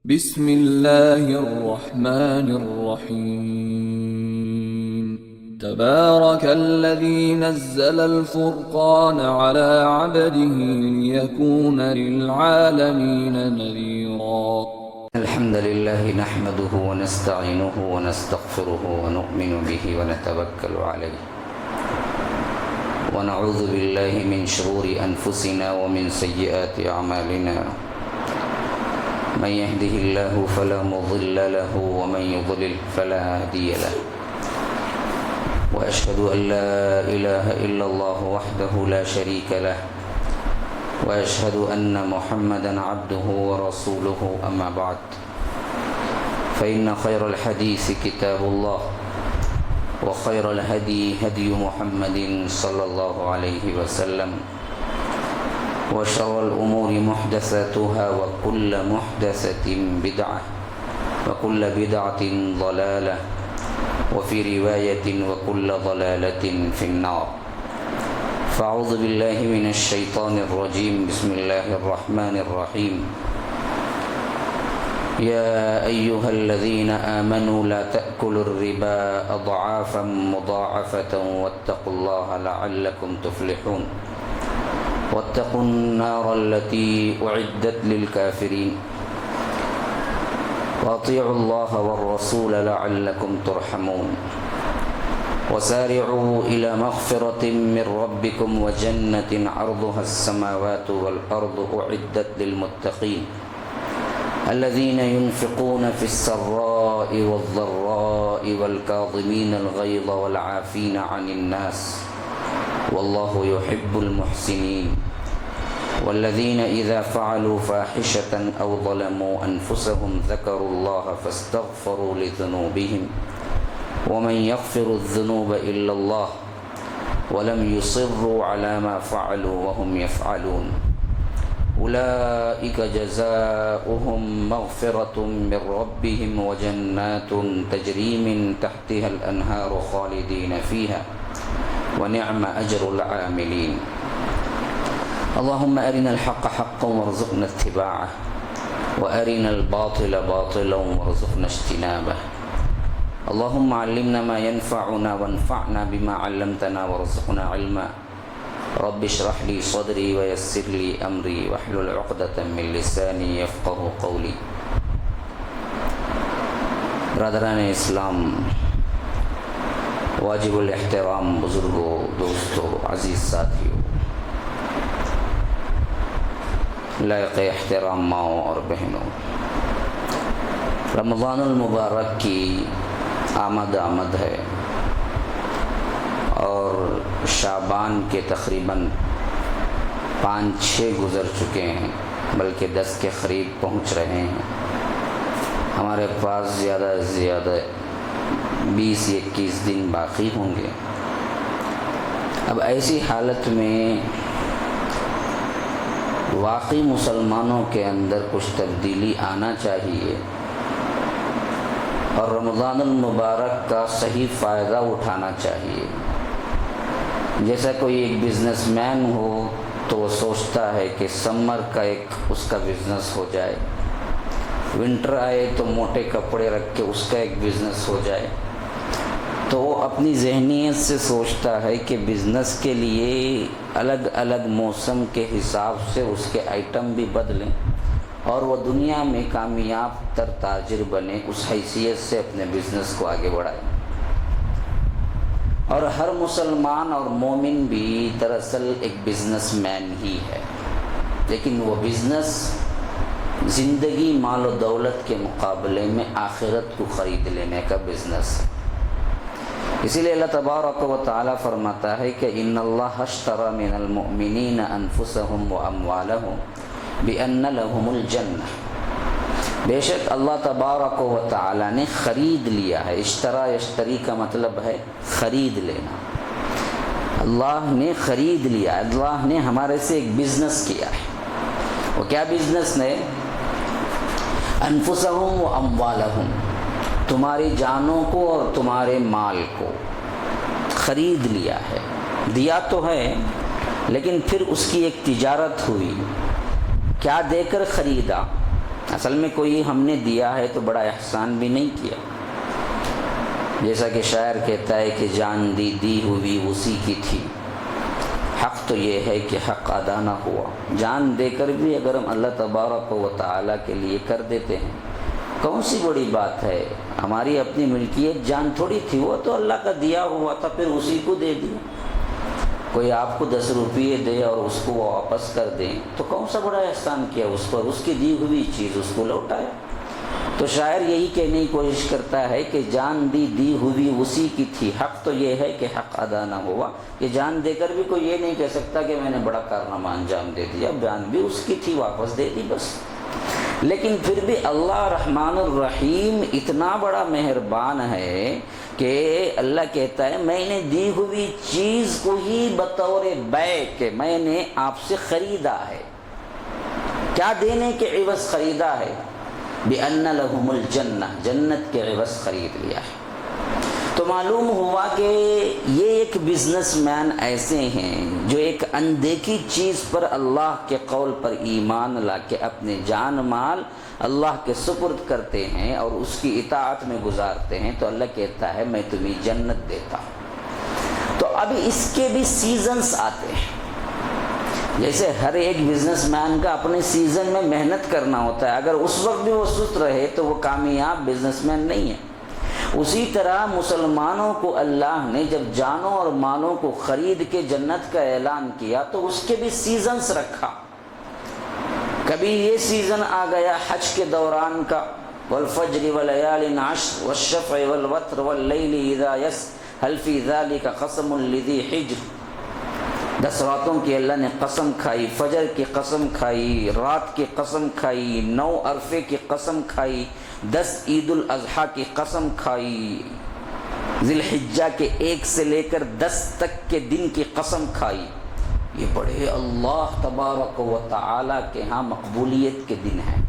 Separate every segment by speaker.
Speaker 1: بسم الله الرحمن الرحيم تبارك الذي نزل الفرقان على عبده ليكون للعالمين نذيرا
Speaker 2: الحمد لله نحمده ونستعينه ونستغفره ونؤمن به ونتوكل عليه ونعوذ بالله من شرور أنفسنا ومن سيئات أعمالنا من يهده الله فلا مضل له ومن يضلل فلا هادي له وأشهد أن لا إله إلا الله وحده لا شريك له وأشهد أن محمدا عبده ورسوله أما بعد فإن خير الحديث كتاب الله وخير الهدي هدي محمد صلى الله عليه وسلم وشر الأمور محدثاتها وكل محدثة بدعة وكل بدعة ضلالة وفي رواية وكل ضلالة في النار فأعوذ بالله من الشيطان الرجيم بسم الله الرحمن الرحيم يا أيها الذين آمنوا لا تأكلوا الربا أضعافا مضاعفة واتقوا الله لعلكم تفلحون واتقوا النار التي أعدت للكافرين وأطيعوا الله والرسول لعلكم ترحمون وسارعوا إلى مغفرة من ربكم وجنة عرضها السماوات والأرض أعدت للمتقين الذين ينفقون في السراء والضراء والكاظمين الغيظ والعافين عن الناس والله يحب المحسنين والذين إذا فعلوا فاحشة أو ظلموا أنفسهم ذكروا الله فاستغفروا لذنوبهم ومن يغفر الذنوب إلا الله ولم يصروا على ما فعلوا وهم يفعلون أولئك جزاؤهم مغفرة من ربهم وجنات تجري من تحتها الأنهار خالدين فيها ونعم أجر العاملين اللهم أرنا الحق حقا وارزقنا اتباعه وأرنا الباطل باطلا وارزقنا اجتنابه اللهم علمنا ما ينفعنا وانفعنا بما علمتنا وارزقنا علما رب اشرح لي صدري ويسر لي أمري واحلل عقدة من لساني يفقه قولي برادران اسلام، واجب الاحترام بزرگوں، دوستوں، عزیز ساتھیوں، لائق احترام ماؤں اور بہنوں، رمضان المبارک کی آمد ہے اور شعبان کے تقریباً 5-6 گزر چکے ہیں، بلکہ 10 کے قریب پہنچ رہے ہیں۔ ہمارے پاس زیادہ سے زیادہ 20-21 دن باقی ہوں گے۔ اب ایسی حالت میں واقعی مسلمانوں کے اندر کچھ تبدیلی آنا چاہیے اور رمضان المبارک کا صحیح فائدہ اٹھانا چاہیے۔ جیسا کوئی ایک بزنس مین ہو تو وہ سوچتا ہے کہ سمر کا ایک اس کا بزنس ہو جائے، ونٹر آئے تو موٹے کپڑے رکھ کے اس کا ایک بزنس ہو جائے، تو وہ اپنی ذہنیت سے سوچتا ہے کہ بزنس کے لیے الگ الگ موسم کے حساب سے اس کے آئٹم بھی بدلیں اور وہ دنیا میں کامیاب تر تاجر بنے، اس حیثیت سے اپنے بزنس کو آگے بڑھائے۔ اور ہر مسلمان اور مومن بھی دراصل ایک بزنس مین ہی ہے، لیکن وہ بزنس زندگی مال و دولت کے مقابلے میں آخرت کو خرید لینے کا بزنس ہے۔ اسی لیے اللہ تبارک و تعالی فرماتا ہے کہ ان اللہ اشتری من المؤمنین انفسهم واموالهم بان لهم الجنہ، بے شک اللہ تبارک و تعالی نے خرید لیا ہے۔ اشتری کا مطلب ہے خرید لینا۔ اللہ نے خرید لیا، اللہ نے ہمارے سے ایک بزنس کیا ہے۔ وہ کیا بزنس ہے؟ انفسهم واموالهم، تمہاری جانوں کو اور تمہارے مال کو خرید لیا ہے۔ دیا تو ہے لیکن پھر اس کی ایک تجارت ہوئی۔ کیا دے کر خریدا؟ اصل میں کوئی ہم نے دیا ہے تو بڑا احسان بھی نہیں کیا. جیسا کہ شاعر کہتا ہے کہ جان دی ہوئی اسی کی تھی. حق تو یہ ہے کہ حق ادا نہ ہوا. جان دے کر بھی اگر ہم اللہ تبارک و تعالیٰ کے لیے کر دیتے ہیں کون سی بڑی بات ہے. ہماری اپنی ملکیت جان تھوڑی تھی، وہ تو اللہ کا دیا ہوا تھا، پھر اسی کو دے دیا. کوئی آپ کو 10 روپئے دے اور اس کو وہ واپس کر دیں تو کون سا بڑا احسان کیا اس پر. اس کی دی ہوئی چیز اس کو لوٹایا. تو شاعر یہی کہنے کی کوشش کرتا ہے کہ جان دی ہوئی اسی کی تھی. حق تو یہ ہے کہ حق ادا نہ ہوا. کہ جان دے کر بھی کوئی یہ نہیں کہہ سکتا کہ میں نے بڑا کارنامہ انجام دے دیا. جان بھی اس کی تھی، واپس دے دی بس. لیکن پھر بھی اللہ رحمان الرحیم اتنا بڑا مہربان ہے کہ اللہ کہتا ہے میں نے دی ہوئی چیز کو ہی بطور بیع کہ میں نے آپ سے خریدا ہے. کیا دینے کے عوض خریدا ہے؟ بِأَنَّ لَهُمُ الْجَنَّةَ، جنت کے عوض خرید لیا ہے. تو معلوم ہوا کہ یہ ایک بزنس مین ایسے ہیں جو ایک اندیکھی چیز پر اللہ کے قول پر ایمان لا کے اپنے جان مال اللہ کے سپرد کرتے ہیں اور اس کی اطاعت میں گزارتے ہیں. تو اللہ کہتا ہے میں تمہیں جنت دیتا ہوں. تو اب اس کے بھی سیزنز آتے ہیں. جیسے ہر ایک بزنس مین کا اپنے سیزن میں محنت کرنا ہوتا ہے. اگر اس وقت بھی وہ سست رہے تو وہ کامیاب بزنس مین نہیں ہے. اسی طرح مسلمانوں کو اللہ نے جب جانوں اور مالوں کو خرید کے جنت کا اعلان کیا تو اس کے بھی سیزنز رکھا. کبھی یہ سیزن آ گیا حج کے دوران کا، والفجر وليال عشر والشفع والوتر واللیل اذا یسر هل فی ذلک قسم لذی حجر. 10 راتوں کی اللہ نے قسم کھائی، فجر کی قسم کھائی، رات کی قسم کھائی، 9 عرفے کی قسم کھائی، 10 عید الاضحیٰ کی قسم کھائی، ذی الحجہ کے 1 سے لے کر 10 تک کے دن کی قسم کھائی. یہ بڑے اللہ تبارک و تعالیٰ کے ہاں مقبولیت کے دن ہیں.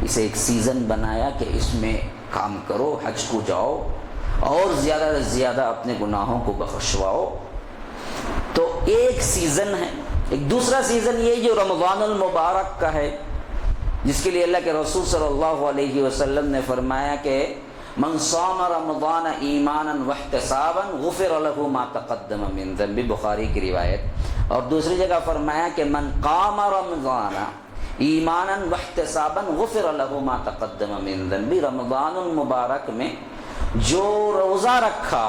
Speaker 2: اسے ایک سیزن بنایا کہ اس میں کام کرو، حج کو جاؤ اور زیادہ سے زیادہ اپنے گناہوں کو بخشواؤ. تو ایک سیزن ہے. ایک دوسرا سیزن یہ جو رمضان المبارک کا ہے، جس کے لیے اللہ کے رسول صلی اللہ علیہ وسلم نے فرمایا کہ من صام رمضان ایمانا واحتسابا غفر له ما تقدم من ذنب، بخاری کی روایت. اور دوسری جگہ فرمایا کہ من قام رمضان ایمانا واحتسابا غفر له ما تقدم من ذنب. رمضان المبارک میں جو روزہ رکھا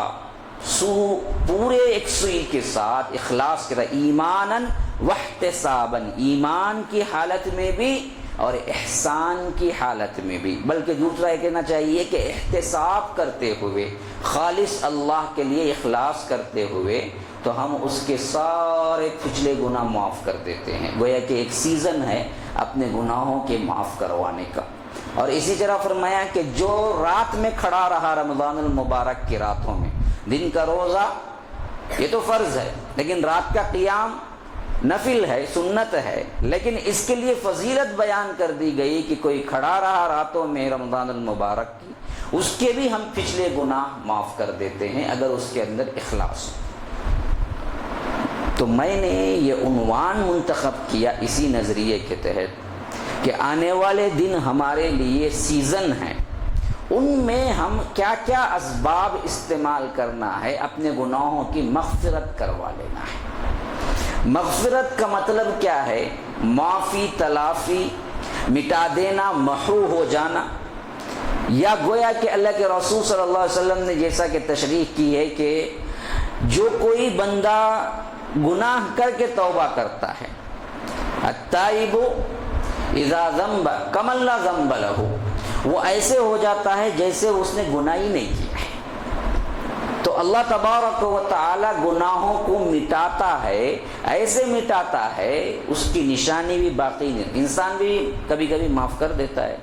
Speaker 2: پورے 100 کے ساتھ اخلاص کے ساتھ، ایمانا واحتسابا، ایمان کی حالت میں بھی اور احسان کی حالت میں بھی، بلکہ دوسرا یہ کہنا چاہیے کہ احتساب کرتے ہوئے، خالص اللہ کے لیے اخلاص کرتے ہوئے، تو ہم اس کے سارے پچھلے گناہ معاف کر دیتے ہیں. گویا کہ ایک سیزن ہے اپنے گناہوں کے معاف کروانے کا. اور اسی طرح فرمایا کہ جو رات میں کھڑا رہا رمضان المبارک کی راتوں میں، دن کا روزہ یہ تو فرض ہے لیکن رات کا قیام نفل ہے، سنت ہے، لیکن اس کے لیے فضیلت بیان کر دی گئی کہ کوئی کھڑا رہا راتوں میں رمضان المبارک کی، اس کے بھی ہم پچھلے گناہ معاف کر دیتے ہیں اگر اس کے اندر اخلاص ہو. تو میں نے یہ عنوان منتخب کیا اسی نظریے کے تحت کہ آنے والے دن ہمارے لیے سیزن ہیں، ان میں ہم کیا کیا اسباب استعمال کرنا ہے، اپنے گناہوں کی مغفرت کروا لینا ہے. مغفرت کا مطلب کیا ہے؟ معافی، تلافی، مٹا دینا، محو ہو جانا. یا گویا کہ اللہ کے رسول صلی اللہ علیہ وسلم نے جیسا کہ تشریح کی ہے کہ جو کوئی بندہ گناہ کر کے توبہ کرتا ہے، التائب اذا ذنب کمن لا ذنب لہ، وہ ایسے ہو جاتا ہے جیسے اس نے گناہ ہی نہیں کیا ہے. تو اللہ تبارک و تعالی گناہوں کو مٹاتا ہے، ایسے مٹاتا ہے اس کی نشانی بھی باقی نہیں. انسان بھی کبھی کبھی معاف کر دیتا ہے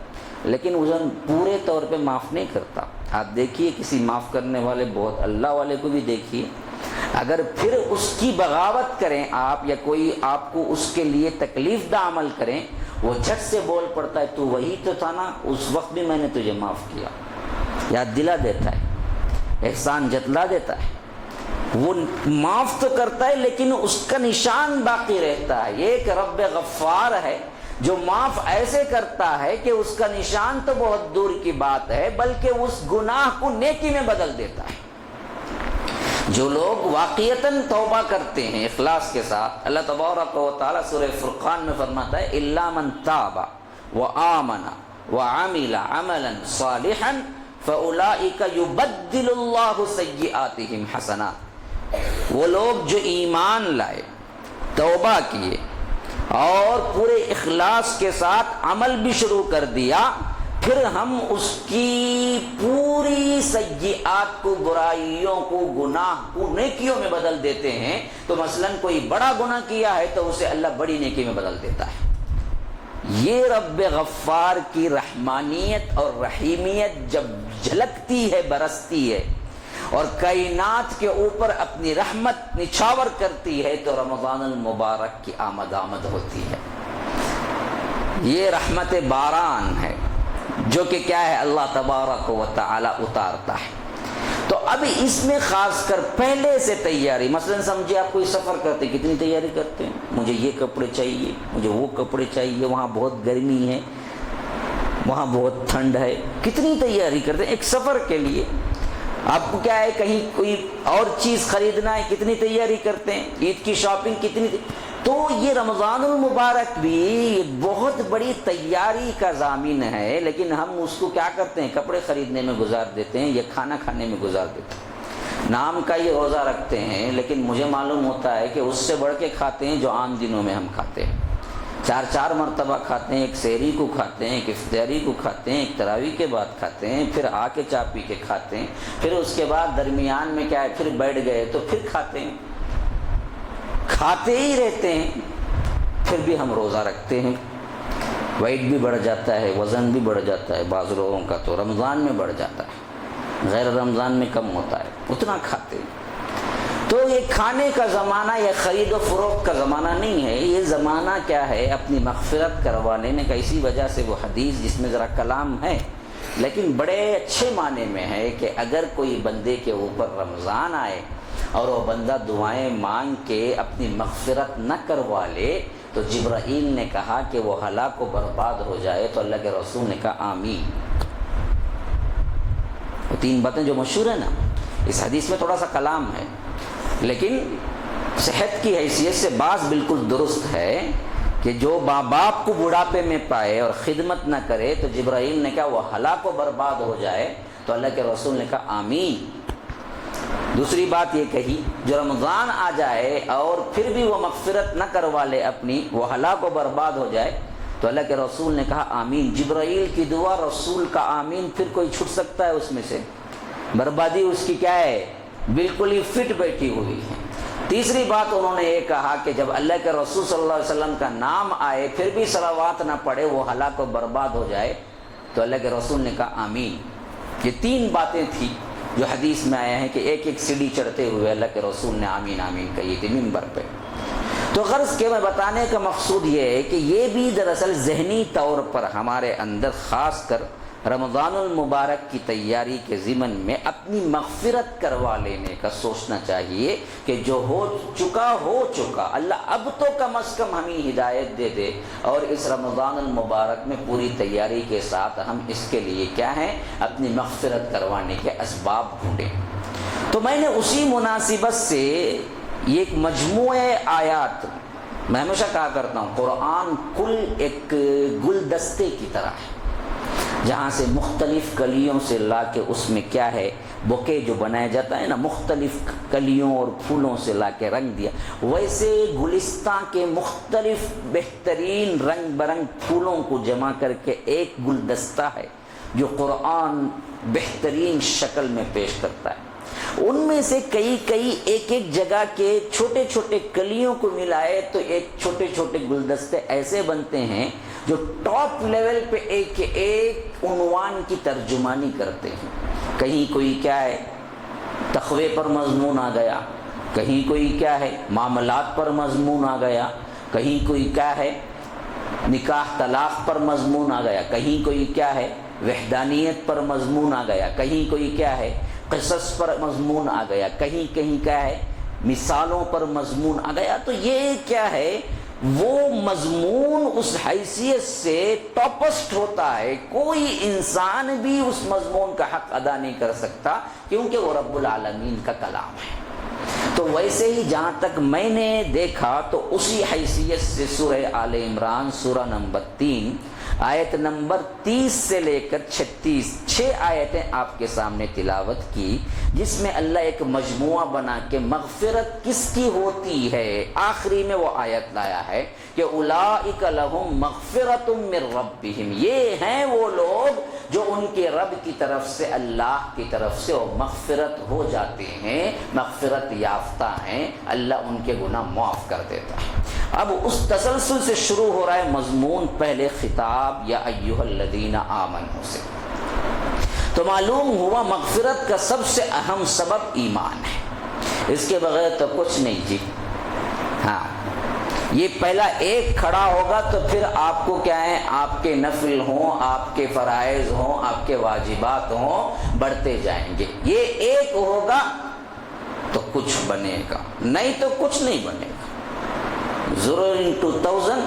Speaker 2: لیکن اسے پورے طور پہ معاف نہیں کرتا. آپ دیکھیے کسی معاف کرنے والے بہت اللہ والے کو بھی دیکھیے، اگر پھر اس کی بغاوت کریں آپ یا کوئی آپ کو اس کے لیے تکلیف دہ عمل کریں، وہ جھٹ سے بول پڑتا ہے تو وہی تو تھا نا، اس وقت بھی میں نے تجھے معاف کیا. یاد دلا دیتا ہے، احسان جتلا دیتا ہے. وہ معاف تو کرتا ہے لیکن اس کا نشان باقی رہتا ہے. یہ ایک رب غفار ہے جو معاف ایسے کرتا ہے کہ اس کا نشان تو بہت دور کی بات ہے بلکہ اس گناہ کو نیکی میں بدل دیتا ہے۔ جو لوگ واقعتاً توبہ کرتے ہیں اخلاص کے ساتھ، اللہ تبارک و تعالیٰ سورہ فرقان میں فرماتا ہے الا من تاب وآمن وعمل عملا صالحا فاولئک یبدل اللہ سیئاتہم حسنات۔ وہ لوگ جو ایمان لائے، توبہ کیے اور پورے اخلاص کے ساتھ عمل بھی شروع کر دیا، پھر ہم اس کی پوری سیئات کو، برائیوں کو، گناہ کو نیکیوں میں بدل دیتے ہیں۔ تو مثلا کوئی بڑا گناہ کیا ہے تو اسے اللہ بڑی نیکی میں بدل دیتا ہے۔ یہ رب غفار کی رحمانیت اور رحیمیت جب جھلکتی ہے، برستی ہے اور کائنات کے اوپر اپنی رحمت نچھاور کرتی ہے تو رمضان المبارک کی آمد ہوتی ہے۔ یہ رحمت باران ہے جو کہ کیا ہے، اللہ تبارک و تعالی اتارتا ہے۔ تو اب اس میں خاص کر پہلے سے تیاری، مثلا سمجھے آپ کوئی سفر کرتے، کتنی تیاری کرتے ہیں، مجھے یہ کپڑے چاہیے، مجھے وہ کپڑے چاہیے، وہاں بہت گرمی ہے، وہاں بہت ٹھنڈ ہے، کتنی تیاری کرتے ہیں ایک سفر کے لیے۔ آپ کو کیا ہے، کہیں کوئی اور چیز خریدنا ہے، کتنی تیاری کرتے ہیں، عید کی شاپنگ کتنی تو یہ رمضان المبارک بھی ایک بہت بڑی تیاری کا ضامن ہے، لیکن ہم اس کو کیا کرتے ہیں، کپڑے خریدنے میں گزار دیتے ہیں یا کھانا کھانے میں گزار دیتے ہیں۔ نام کا یہ روزہ رکھتے ہیں لیکن مجھے معلوم ہوتا ہے کہ اس سے بڑھ کے کھاتے ہیں جو عام دنوں میں ہم کھاتے ہیں، 4 مرتبہ کھاتے ہیں، ایک سحری کو کھاتے ہیں، ایک افطاری کو کھاتے ہیں، ایک تراویح کے بعد کھاتے ہیں، پھر آ کے چائے پی کے کھاتے ہیں، پھر اس کے بعد درمیان میں کیا ہے، پھر بیٹھ گئے تو پھر کھاتے ہیں، کھاتے ہی رہتے ہیں۔ پھر بھی ہم روزہ رکھتے ہیں، ویٹ بھی بڑھ جاتا ہے، وزن بھی بڑھ جاتا ہے، بعض لوگوں کا تو رمضان میں بڑھ جاتا ہے، غیر رمضان میں کم ہوتا ہے، اتنا کھاتے ہیں۔ تو یہ کھانے کا زمانہ یا خرید و فروخت کا زمانہ نہیں ہے، یہ زمانہ کیا ہے، اپنی مغفرت کروا لینے کا۔ اسی وجہ سے وہ حدیث جس میں ذرا کلام ہے لیکن بڑے اچھے معنی میں ہے کہ اگر کوئی بندے کے اوپر رمضان آئے اور وہ بندہ دعائیں مانگ کے اپنی مغفرت نہ کروا لے تو جبرائیل نے کہا کہ وہ ہلاک و برباد ہو جائے، تو اللہ کے رسول نے کہا آمین۔ وہ 3 باتیں جو مشہور ہیں نا، اس حدیث میں تھوڑا سا کلام ہے لیکن صحت کی حیثیت سے بات بالکل درست ہے کہ جو ماں باپ کو بڑھاپے میں پائے اور خدمت نہ کرے تو جبرائیل نے کہا وہ ہلاک و برباد ہو جائے، تو اللہ کے رسول نے کہا آمین۔ دوسری بات یہ کہی جو رمضان آ جائے اور پھر بھی وہ مغفرت نہ کروا لے اپنی، وہ ہلاک و برباد ہو جائے، تو اللہ کے رسول نے کہا آمین۔ جبرائیل کی دعا، رسول کا آمین، پھر کوئی چھٹ سکتا ہے اس میں سے؟ بربادی اس کی کیا ہے، بالکل ہی فٹ بیٹھی ہوئی ہے۔ تیسری بات انہوں نے یہ کہا کہ جب اللہ کے رسول صلی اللہ علیہ وسلم کا نام آئے پھر بھی صلوات نہ پڑھے، وہ ہلاک و برباد ہو جائے، تو اللہ کے رسول نے کہا آمین۔ یہ 3 باتیں تھیں جو حدیث میں آیا ہے کہ ایک ایک سیڑھی چڑھتے ہوئے اللہ کے رسول نے آمین آمین کہی تھی ممبر پہ۔ تو غرض کے میں بتانے کا مقصود یہ ہے کہ یہ بھی دراصل ذہنی طور پر ہمارے اندر خاص کر رمضان المبارک کی تیاری کے ضمن میں اپنی مغفرت کروا لینے کا سوچنا چاہیے کہ جو ہو چکا اللہ اب تو کم از کم ہمیں ہدایت دے دے، اور اس رمضان المبارک میں پوری تیاری کے ساتھ ہم اس کے لیے کیا ہیں، اپنی مغفرت کروانے کے اسباب ڈھونڈیں۔ تو میں نے اسی مناسبت سے یہ ایک مجموعہ آیات، میں ہمیشہ کہا کرتا ہوں قرآن کل ایک گلدستے کی طرح ہے جہاں سے مختلف کلیوں سے لا کے اس میں کیا ہے بوکے جو بنایا جاتا ہے نا، مختلف کلیوں اور پھولوں سے لا کے رنگ دیا، ویسے گلستان کے مختلف بہترین رنگ برنگ پھولوں کو جمع کر کے ایک گلدستہ ہے جو قرآن بہترین شکل میں پیش کرتا ہے۔ ان میں سے کئی ایک جگہ کے چھوٹے چھوٹے کلیوں کو ملائے تو ایک چھوٹے چھوٹے گلدستے ایسے بنتے ہیں جو ٹاپ لیول پہ ایک عنوان کی ترجمانی کرتے ہیں۔ کہیں کوئی کیا ہے تقوی پر مضمون آ گیا، کہیں کوئی کیا ہے معاملات پر مضمون آ گیا، کہیں کوئی کیا ہے نکاح طلاق پر مضمون آ گیا، کہیں کوئی کیا ہے وحدانیت پر مضمون آ گیا، کہیں کوئی کیا ہے قصص پر مضمون آ گیا، کہیں کیا ہے مثالوں پر مضمون آ گیا۔ تو یہ کیا ہے وہ مضمون اس حیثیت سے ٹاپسٹ ہوتا ہے، کوئی انسان بھی اس مضمون کا حق ادا نہیں کر سکتا، کیونکہ وہ رب العالمین کا کلام ہے۔ تو ویسے ہی جہاں تک میں نے دیکھا تو اسی حیثیت سے سورہ آل عمران سورہ نمبر 3 آیت نمبر 30 سے لے کر 36 6 آیتیں آپ کے سامنے تلاوت کی، جس میں اللہ ایک مجموعہ بنا کے مغفرت کس کی ہوتی ہے آخری میں وہ آیت لایا ہے کہ اولئک لہم مغفرۃ من ربہم، یہ ہیں وہ لوگ جو ان کے رب کی طرف سے، اللہ کی طرف سے وہ مغفرت ہو جاتے ہیں، مغفرت یافتہ ہیں، اللہ ان کے گناہ معاف کر دیتا ہے۔ اب اس تسلسل سے شروع ہو رہا ہے مضمون، پہلے خطاب یا ایھا الذین آمنوا سے، تو معلوم ہوا مغفرت کا سب سے اہم سبب ایمان ہے، اس کے بغیر تو کچھ نہیں جی۔ ہاں، یہ پہلا ایک کھڑا ہوگا تو پھر آپ کو کیا ہے، آپ کے نفل ہوں، آپ کے فرائض ہوں، آپ کے واجبات ہوں، بڑھتے جائیں گے۔ یہ ایک ہوگا تو کچھ بنے گا، نہیں تو کچھ نہیں بنے گا۔ 0 into 1000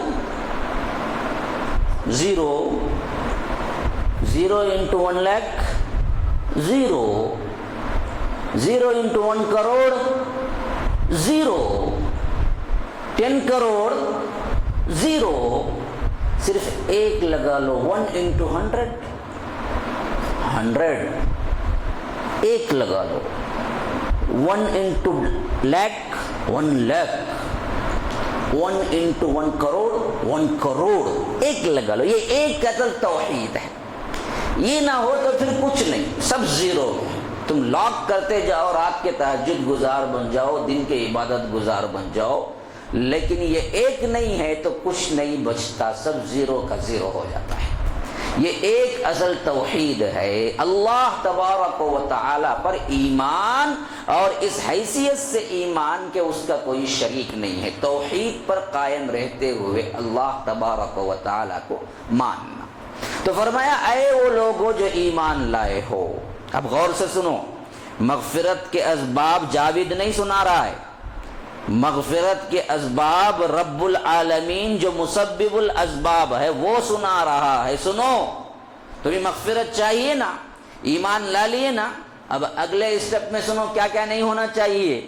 Speaker 2: 0 0 into 1 lakh 0 0 into 1 crore 0 10 crore 0 صرف ایک لگا لو، 1 into 100 100 ایک لگا لو، 1 into lakh 1 lakh، 1 into 1 crore 1 crore ایک لگا لو۔ یہ ایک اصل توحید ہے، یہ نہ ہو تو پھر کچھ نہیں، سب زیرو ہے۔ تم لاک کرتے جاؤ، رات کے تہجد گزار بن جاؤ، دن کے عبادت گزار بن جاؤ، لیکن یہ ایک نہیں ہے تو کچھ نہیں بچتا، سب زیرو کا زیرو ہو جاتا ہے۔ یہ ایک اصل توحید ہے، اللہ تبارک و تعالی پر ایمان، اور اس حیثیت سے ایمان کہ اس کا کوئی شریک نہیں ہے، توحید پر قائم رہتے ہوئے اللہ تبارک و تعالی کو ماننا۔ تو فرمایا اے وہ لوگوں جو ایمان لائے ہو، اب غور سے سنو، مغفرت کے اسباب جاوید نہیں سنا رہا ہے، مغفرت کے اسباب رب العالمین جو مسبب الاسباب ہے وہ سنا رہا ہے۔ سنو، تمہیں مغفرت چاہیے نا، ایمان لا لیے نا، اب اگلے اسٹیپ میں سنو کیا کیا نہیں ہونا چاہیے۔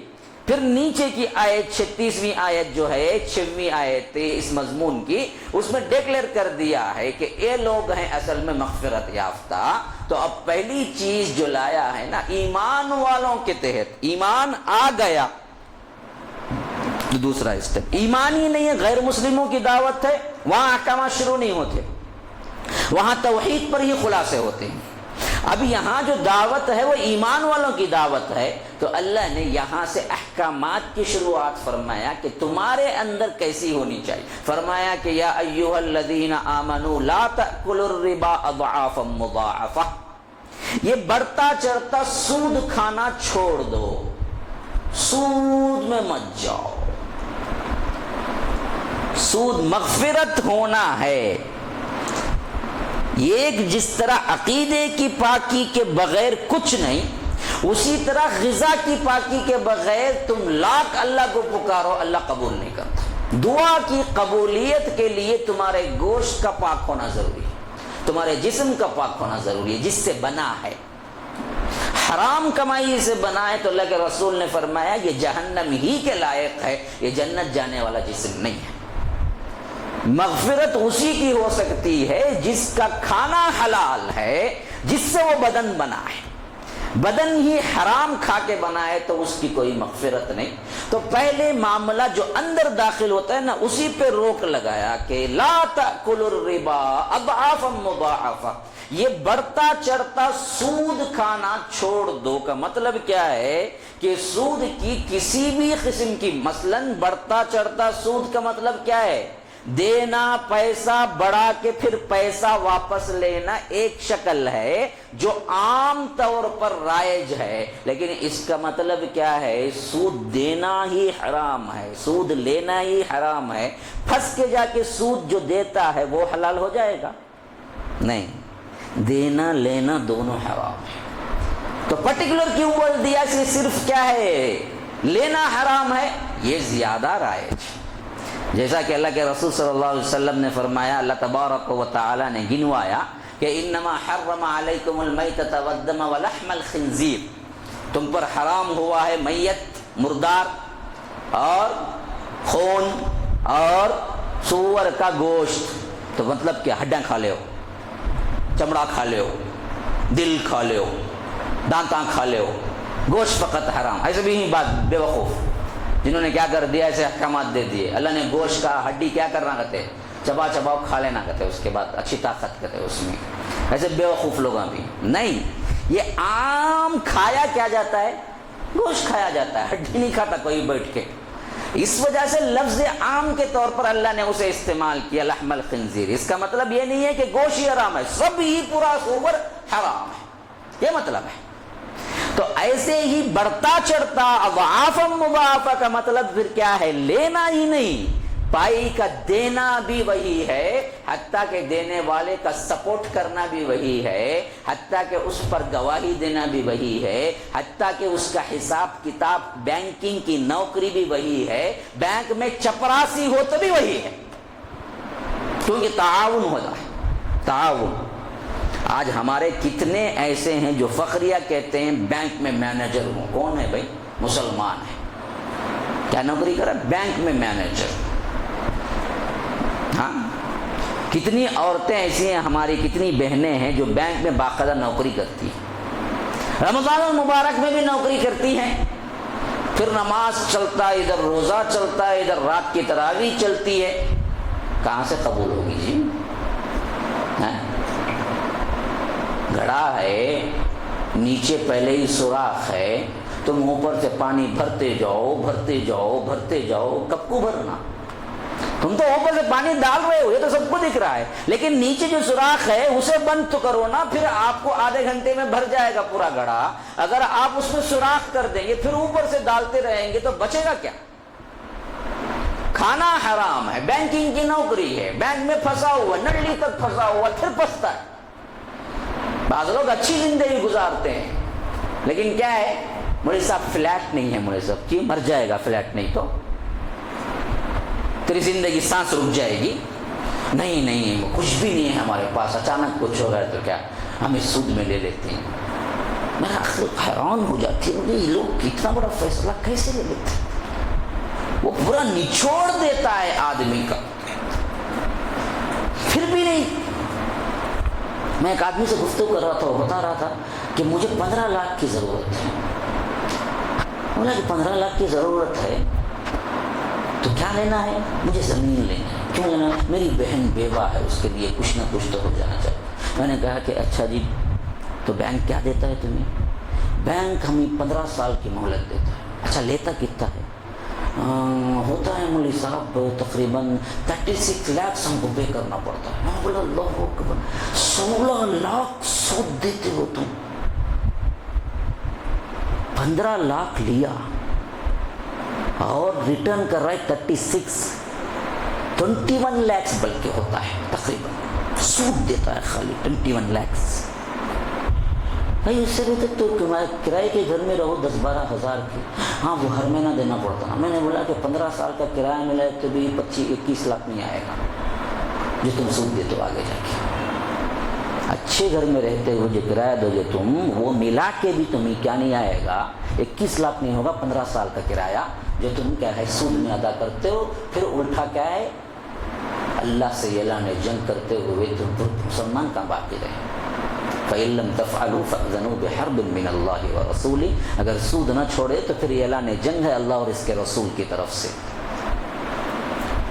Speaker 2: پھر نیچے کی آیت 36ویں آیت جو ہے، 6ویں آیت اس مضمون کی، اس میں ڈیکلیئر کر دیا ہے کہ یہ لوگ ہیں اصل میں مغفرت یافتہ۔ تو اب پہلی چیز جو لایا ہے نا، ایمان والوں کے تحت ایمان آ گیا، دوسرا اسٹیپ ایمان ہی نہیں ہے، غیر مسلموں کی دعوت ہے، وہاں احکامات شروع نہیں ہوتے، وہاں توحید پر ہی خلاصے ہوتے ہیں۔ اب یہاں جو دعوت ہے وہ ایمان والوں کی دعوت ہے، تو اللہ نے یہاں سے احکامات کی شروعات فرمایا کہ تمہارے اندر کیسی ہونی چاہیے۔ فرمایا کہ یا ایھا الذین آمنوا لا تأکلوا الربا اضعافا مضاعفہ، یہ بڑھتا چڑھتا سود کھانا چھوڑ دو، سود میں مت جاؤ۔ سود مغفرت ہونا ہے، ایک جس طرح عقیدے کی پاکی کے بغیر کچھ نہیں، اسی طرح غذا کی پاکی کے بغیر تم لاکھ اللہ کو پکارو، اللہ قبول نہیں کرتا۔ دعا کی قبولیت کے لیے تمہارے گوشت کا پاک ہونا ضروری ہے، تمہارے جسم کا پاک ہونا ضروری ہے، جس سے بنا ہے۔ حرام کمائی سے بنا ہے تو اللہ کے رسول نے فرمایا یہ جہنم ہی کے لائق ہے، یہ جنت جانے والا جسم نہیں ہے۔ مغفرت اسی کی ہو سکتی ہے جس کا کھانا حلال ہے، جس سے وہ بدن بنا ہے۔ بدن ہی حرام کھا کے بنا ہے تو اس کی کوئی مغفرت نہیں۔ تو پہلے معاملہ جو اندر داخل ہوتا ہے نا، اسی پہ روک لگایا کہ لا تأکلوا الربا اضعافا مضاعفہ، یہ بڑھتا چڑھتا سود کھانا چھوڑ دو کا مطلب کیا ہے کہ سود کی کسی بھی قسم کی، مثلا بڑھتا چڑھتا سود کا مطلب کیا ہے؟ دینا، پیسہ بڑھا کے پھر پیسہ واپس لینا ایک شکل ہے جو عام طور پر رائج ہے، لیکن اس کا مطلب کیا ہے؟ سود دینا ہی حرام ہے، سود لینا ہی حرام ہے۔ پھنس کے جا کے سود جو دیتا ہے وہ حلال ہو جائے گا؟ نہیں، دینا لینا دونوں حرام ہے۔ تو پرٹیکولر کیوں بول دیا کہ صرف کیا ہے لینا حرام ہے؟ یہ زیادہ رائج، جیسا کہ اللہ کے رسول صلی اللہ علیہ وسلم نے فرمایا، اللہ تبارک و تعالی نے گنوایا کہ انما حرم علیکم المیتۃ والدم ولحم الخنزیر، تم پر حرام ہوا ہے میت، مردار اور خون اور سور کا گوشت، تو مطلب کہ ہڈیاں کھا لے ہو، چمڑا کھا لے ہو، دل کھا لے ہو، دانتاں کھا لے ہو، گوشت فقط حرام۔ ایسے بھی بات بے وقوف جنہوں نے کیا کر دیا، ایسے احکامات دے دیے، اللہ نے گوشت کا ہڈی کیا کرنا کہتے، چبا چباؤ کھا لینا کہتے، اس کے بعد اچھی طاقت کہتے اس میں، ایسے بے وقوف لوگوں بھی نہیں، یہ عام کھایا کیا جاتا ہے، گوشت کھایا جاتا ہے، ہڈی نہیں کھاتا کوئی بیٹھ کے، اس وجہ سے لفظ عام کے طور پر اللہ نے اسے استعمال کیا لحم الخنزیر۔ اس کا مطلب یہ نہیں ہے کہ گوشت ہی حرام ہے، سب ہی پورا سور حرام ہے، یہ مطلب ہے۔ تو ایسے ہی بڑھتا چڑھتا اضعافا مضاعفہ کا مطلب پھر کیا ہے، لینا ہی نہیں، پائی کا دینا بھی وہی ہے، حتیٰ کہ دینے والے کا سپورٹ کرنا بھی وہی ہے، حتیٰ کہ اس پر گواہی دینا بھی وہی ہے، حتیٰ کہ اس کا حساب کتاب بینکنگ کی نوکری بھی وہی ہے، بینک میں چپراسی ہو تو بھی وہی ہے، کیونکہ تعاون ہوتا ہے، تعاون۔ آج ہمارے کتنے ایسے ہیں جو فخریہ کہتے ہیں بینک میں مینیجر ہوں، کون ہے بھائی، مسلمان ہے، کیا نوکری کرا، بینک میں مینیجر۔ ہاں، کتنی عورتیں ایسی ہیں ہماری، کتنی بہنیں ہیں جو بینک میں باقاعدہ نوکری کرتی ہیں، رمضان المبارک میں بھی نوکری کرتی ہیں، پھر نماز چلتا ہے، ادھر روزہ چلتا ہے، ادھر رات کی تراویح چلتی ہے، کہاں سے قبول ہوگی جی؟ گڑھا ہے، نیچے پہلے ہی سوراخ ہے، تم اوپر سے پانی بھرتے جاؤ بھرتے جاؤ بھرتے جاؤ، کب کو بھرنا؟ تم تو اوپر سے پانی ڈال رہے ہو، یہ تو سب کو دکھ رہا ہے، لیکن نیچے جو سوراخ ہے اسے بند تو کرو نا، پھر آپ کو آدھے گھنٹے میں بھر جائے گا پورا گڑھا۔ اگر آپ اس میں سوراخ کر دیں گے پھر اوپر سے ڈالتے رہیں گے تو بچے گا کیا؟ کھانا حرام ہے، بینکنگ کی نوکری ہے، بینک میں پھنسا ہوا، نڈلی تک پھنسا ہوا، پھر پھنستا ہے۔ بعض لوگ اچھی زندگی گزارتے ہیں، لیکن کیا ہے، مولوی صاحب فلیٹ نہیں ہے، مولوی صاحب کی مر جائے گا، فلیٹ نہیں تو تیری زندگی سانس رک جائے گی، نہیں نہیں کچھ بھی نہیں ہے ہمارے پاس، اچانک کچھ ہو گیا تو کیا ہمیں سود میں لے لیتے ہیں۔ میں حیران ہو جاتی ہوں یہ لوگ اتنا بڑا فیصلہ کیسے لے لیتے ہیں، وہ پورا نچوڑ دیتا ہے آدمی کا، پھر بھی نہیں۔ میں ایک آدمی سے گفتگو کر رہا تھا، وہ بتا رہا تھا کہ مجھے 15 لاکھ کی ضرورت ہے۔ بولا کہ 15 لاکھ کی ضرورت ہے تو کیا لینا ہے؟ مجھے زمین لینا ہے۔ کیوں لینا ہے؟ میری بہن بیوہ ہے، اس کے لیے کچھ نہ کچھ تو ہو جانا چاہیے۔ میں نے کہا کہ اچھا جی، تو بینک کیا دیتا ہے تمہیں؟ بینک ہمیں 15 سال کی مہلت دیتا ہے۔ اچھا لیتا کتنا ہے؟ ہوتا ہے مولوی صاحب تقریباً 36 لاکھ ہم کو پے کرنا پڑتا ہے۔ میں بولا اللہ اکبر، 16 لاکھ سود دیتے ہو تم؟ 15 لاکھ لیا اور ریٹرن کر رہا ہے 21 لاکھ بلکہ ہوتا ہے تقریباً، سود دیتا ہے خالی 21 لاکھ۔ بھائی اس سے بہتر تو کرائے کے گھر میں رہو 10-12 ہزار کی، ہاں وہ ہر مہینہ دینا پڑتا نا۔ میں نے بولا کہ 15 سال کا کرایہ ملا ہے تو بھی 25-21 لاکھ نہیں آئے گا جو تم سود دیتے ہو آگے جا کے۔ اچھے گھر میں رہتے ہو جو کرایہ دو گے تم، وہ ملا کے بھی تمہیں کیا نہیں آئے گا، 21 لاکھ نہیں ہوگا، 15 سال کا کرایہ جو تم کیا ہے سود میں ادا کرتے ہو۔ پھر الٹا کیا ہے، اللہ سے اعلان جنگ کرتے ہوئے تم مسلمان کا باقی رہے۔ فَإِن لَمْ تَفْعَلُوا فَأْذَنُوا بِحَرْبٍ مِّنَ اللَّهِ وَرَسُولِهِ، اگر سود نہ چھوڑے تو پھر اعلان جنگ ہے اللہ اور اس کے رسول کی طرف سے۔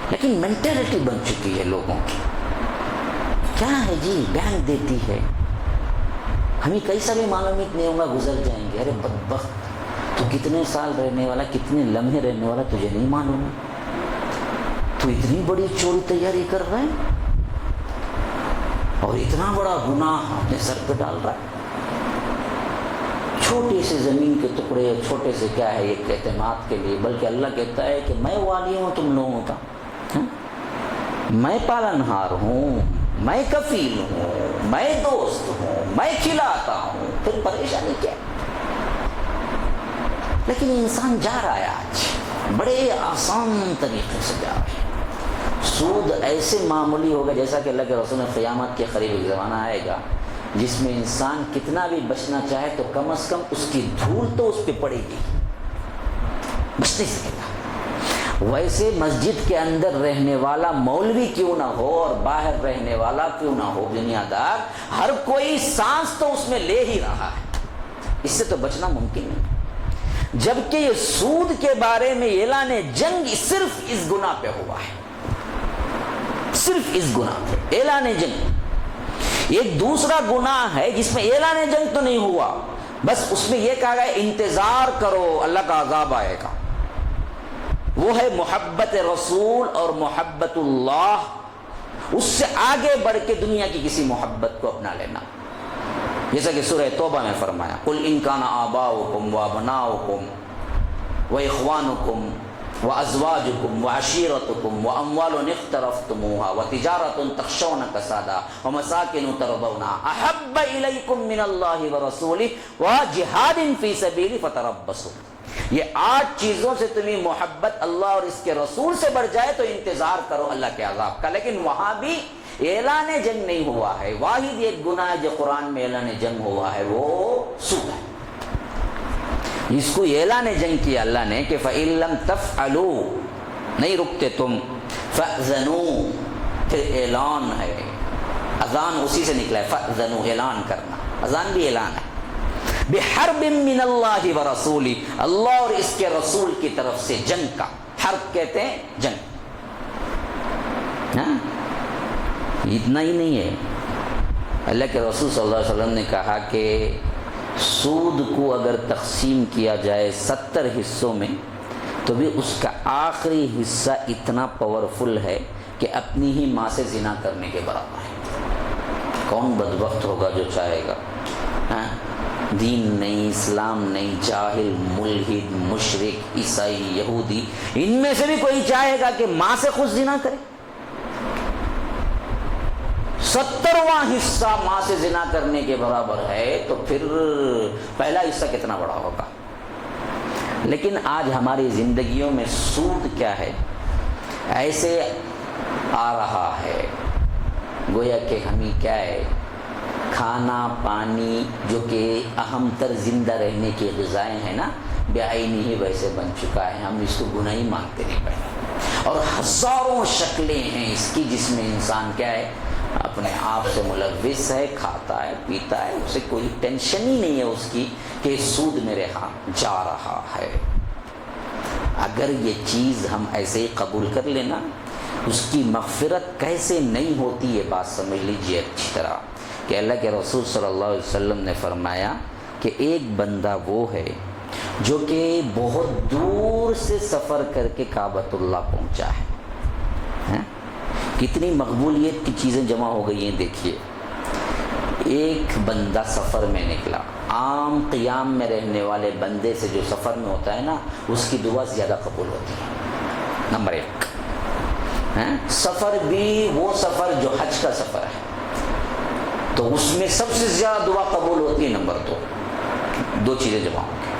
Speaker 2: لیکن مینٹلٹی بن چکی ہے لوگوں کی، کیا ہے جی بینک دیتی ہے، ہمیں کیسا بھی معلومیت نہیں ہوگا گزر جائیں گے۔ ارے بدبخت، تو کتنے سال رہنے والا، کتنے لمحے رہنے والا تجھے نہیں معلوم ہے، تو اتنی بڑی چوری تیاری کر رہے ہیں اور اتنا بڑا گناہ اپنے سر پہ ڈال رہا ہے۔ چھوٹی سی زمین کے ٹکڑے، چھوٹے سے کیا ہے ایک اعتماد کے لیے، بلکہ اللہ کہتا ہے کہ میں والی ہوں تم لوگوں کا، میں پالنہار ہوں، میں کفیل ہوں، میں دوست ہوں، میں کھلاتا ہوں، پھر پریشانی کیا؟ لیکن انسان جا رہا ہے آج بڑے آسان طریقے سے جا رہا ہے۔ سود ایسے معمولی ہوگا جیسا کہ اللہ کے رسول نے قیامت کے قریب ایک زمانہ آئے گا جس میں انسان کتنا بھی بچنا چاہے تو کم از کم اس کی دھول تو اس پہ پڑے گی، بچ نہیں سکے گا۔ ویسے مسجد کے اندر رہنے والا مولوی کیوں نہ ہو اور باہر رہنے والا کیوں نہ ہو، دنیا دار، ہر کوئی سانس تو اس میں لے ہی رہا ہے، اس سے تو بچنا ممکن نہیں۔ جبکہ یہ سود کے بارے میں اعلان جنگ صرف اس گناہ پہ ہوا ہے، صرف اس گناہ پہ اعلان جنگ۔ ایک دوسرا گناہ ہے جس میں اعلان جنگ تو نہیں ہوا، بس اس میں یہ کہا گیا انتظار کرو اللہ کا عذاب آئے گا، وہ ہے محبت رسول اور محبت اللہ، اس سے آگے بڑھ کے دنیا کی کسی محبت کو اپنا لینا، جیسا کہ سورہ توبہ میں فرمایا قل ان کان آباؤکم وابناؤکم واخوانکم وازواجکم وعشیرتکم واموال اقترفتموها وتجارة تخشون کسادها ومساکن ترضونها احب الیکم من اللہ ورسولہ وجہاد فی سبیلہ فتربصوا۔ یہ 8 چیزوں سے تمہیں محبت اللہ اور اس کے رسول سے بڑھ جائے تو انتظار کرو اللہ کے عذاب کا، لیکن وہاں بھی اعلان جنگ نہیں ہوا ہے۔ واحد ایک گناہ جو قرآن میں اعلان جنگ ہوا ہے وہ سود ہے، اس کو اعلان جنگ کیا اللہ نے کہ فَإِن لَمْ تَفْعَلُوا، نہیں رکتے تم، فَأْذَنُوا، پھر اعلان ہے، اذان اسی سے نکلا ہے، فَأْذَنُوا اعلان کرنا، اذان بھی اعلان ہے، بِحَرْبٍ مِّنَ اللَّهِ وَرَسُولِهِ، اللہ اور اس کے رسول کی طرف سے جنگ کا، حرب کہتے ہیں جنگ۔ ہاں اتنا ہی نہیں ہے، اللہ کے رسول صلی اللہ علیہ وسلم نے کہا کہ سود کو اگر تقسیم کیا جائے 70 حصوں میں تو بھی اس کا آخری حصہ اتنا پاورفل ہے کہ اپنی ہی ماں سے زنا کرنے کے برابر ہے۔ کون بدبخت ہوگا جو چاہے گا؟ ہاں دین نہیں، اسلام نہیں، جاہل، ملحد، مشرک، عیسائی، یہودی، ان میں سے بھی کوئی چاہے گا کہ ماں سے خود زنا کرے؟ 70واں حصہ ماں سے زنا کرنے کے برابر ہے تو پھر پہلا حصہ کتنا بڑا ہوگا؟ لیکن آج ہماری زندگیوں میں سود کیا ہے، ایسے آ رہا ہے گویا کہ ہمیں کیا ہے، کھانا پانی جو کہ اہم تر زندہ رہنے کی غذائیں ہیں نا، بے عینی ہی ویسے بن چکا ہے، ہم اس کو گناہ ہی مانتے نہیں پہلے، اور ہزاروں شکلیں ہیں اس کی جس میں انسان کیا ہے، اپنے آپ سے ملوث ہے، کھاتا ہے، پیتا ہے، اسے کوئی ٹینشن ہی نہیں ہے اس کی کہ سود میرے ہاتھ جا رہا ہے۔ اگر یہ چیز ہم ایسے ہی قبول کر لینا، اس کی مغفرت کیسے نہیں ہوتی یہ بات سمجھ لیجئے اچھی طرح، کہ اللہ کے رسول صلی اللہ علیہ وسلم نے فرمایا کہ ایک بندہ وہ ہے جو کہ بہت دور سے سفر کر کے کعبۃ اللہ پہنچا ہے۔ کتنی مقبولیت کی چیزیں جمع ہو گئی ہیں، دیکھیے ایک بندہ سفر میں نکلا، عام قیام میں رہنے والے بندے سے جو سفر میں ہوتا ہے نا اس کی دعا زیادہ قبول ہوتی ہے، نمبر 1۔ سفر بھی وہ سفر جو حج کا سفر ہے تو اس میں سب سے زیادہ دعا قبول ہوتی ہے، نمبر 2 چیزیں جمع ہوں گی،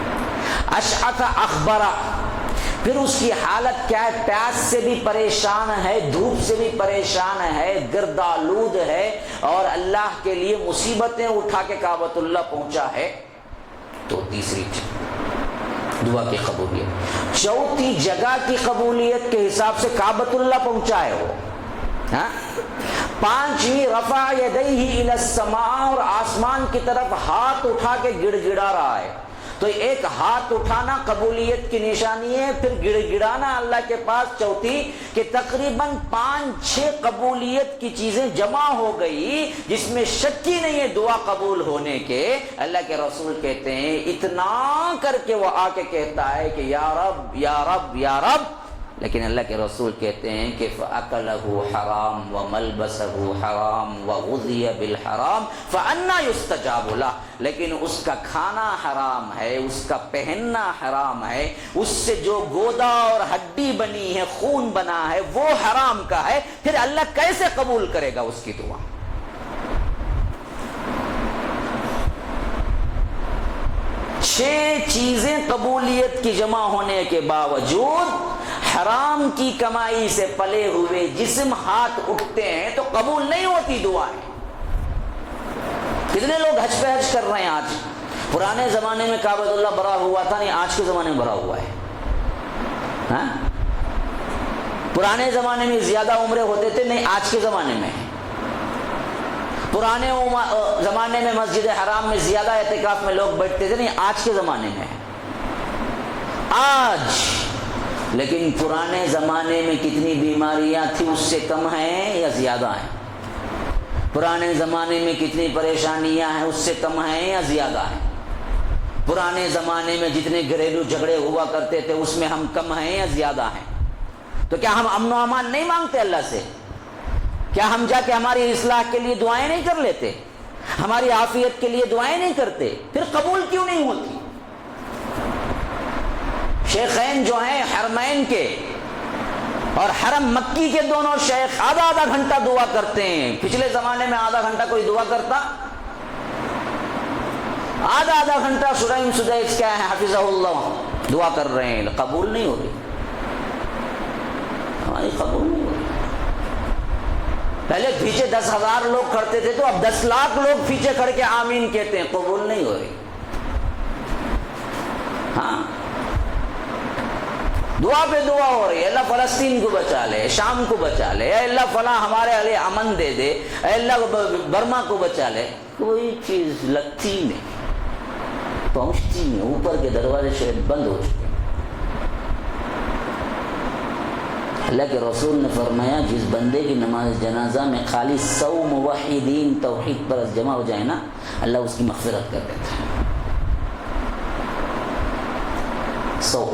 Speaker 2: اشعث اخبرہ، پھر اس کی حالت کیا ہے، پیاس سے بھی پریشان ہے، دھوپ سے بھی پریشان ہے، گرد آلود ہے، اور اللہ کے لیے مصیبتیں اٹھا کے کعبۃ اللہ پہنچا ہے۔ تو تیسری دعا کی قبولیت، چوتھی جگہ کی قبولیت کے حساب سے کعبۃ اللہ پہنچا ہے وہ، پانچویں رفع یدیہ الی السماء، اور آسمان کی طرف ہاتھ اٹھا کے گڑ گڑا رہا ہے۔ تو ایک ہاتھ اٹھانا قبولیت کی نشانی ہے، پھر گڑ گڑانا اللہ کے پاس چوتھی، کہ تقریباً 5-6 قبولیت کی چیزیں جمع ہو گئی جس میں شک ہی نہیں ہے دعا قبول ہونے کے۔ اللہ کے رسول کہتے ہیں اتنا کر کے وہ آ کے کہتا ہے کہ یا رب یا رب یا رب، لیکن اللہ کے رسول کہتے ہیں کہ فَأَكَلَهُ حَرَامٌ وَمَلْبَسَهُ حَرَامٌ وَغُذِيَ بِالْحَرَامِ فَأَنَّى يُسْتَجَابُ لَهُ، لیکن اس کا کھانا حرام ہے، اس کا پہننا حرام ہے، اس سے جو گودا اور ہڈی بنی ہے، خون بنا ہے، وہ حرام کا ہے، پھر اللہ کیسے قبول کرے گا اس کی دعا؟ چھ چیزیں قبولیت کی جمع ہونے کے باوجود حرام کی کمائی سے پلے ہوئے جسم ہاتھ اٹھتے ہیں تو قبول نہیں ہوتی دعائیں. کتنے لوگ حج پہ حج کر رہے ہیں آج. پرانے زمانے میں کعبۃ اللہ بھرا ہوا تھا, نہیں آج کے زمانے میں بھرا ہوا ہے. ہاں, پرانے زمانے میں زیادہ عمرے ہوتے تھے, نہیں آج کے زمانے میں. پرانے زمانے میں مسجد حرام میں زیادہ اعتکاف میں لوگ بیٹھتے تھے, نہیں آج کے زمانے میں. آج لیکن پرانے زمانے میں کتنی بیماریاں تھیں اس سے کم ہیں یا زیادہ ہیں؟ پرانے زمانے میں کتنی پریشانیاں ہیں اس سے کم ہیں یا زیادہ ہیں؟ پرانے زمانے میں جتنے گھریلو جھگڑے ہوا کرتے تھے اس میں ہم کم ہیں یا زیادہ ہیں؟ تو کیا ہم امن و امان نہیں مانگتے اللہ سے؟ کیا ہم جا کے ہماری اصلاح کے لیے دعائیں نہیں کر لیتے؟ ہماری عافیت کے لیے دعائیں نہیں کرتے؟ پھر قبول کیوں نہیں ہوتی؟ شیخین جو ہیں حرمین کے اور حرم مکی کے دونوں شیخ آدھا آدھا گھنٹہ دعا کرتے ہیں. پچھلے زمانے میں آدھا گھنٹہ کوئی دعا کرتا؟ آدھا آدھا گھنٹہ سرائم سدیس کیا ہے حفظہ اللہ دعا کر رہے ہیں, قبول نہیں ہو رہی. ہماری قبول نہیں ہو رہی. پہلے پیچھے 10,000 لوگ کھڑتے تھے تو اب 10 لاکھ لوگ پیچھے کھڑ کے آمین کہتے ہیں, قبول نہیں ہو رہی. ہاں, دعا پہ دعا ہو رہی ہے, اللہ فلسطین کو بچا لے, شام کو بچا لے, اے اللہ فلاں ہمارے علیہ امن دے دے, اے اللہ برما کو بچا لے. کوئی چیز لگتی نہیں, پہنچتی نہیں. اوپر کے دروازے شاید بند ہو چکے. اللہ کے رسول نے فرمایا جس بندے کی نماز جنازہ میں خالی 100 موحدین توحید پر جمع ہو جائے نا, اللہ اس کی مغفرت کر دیتا ہے. 100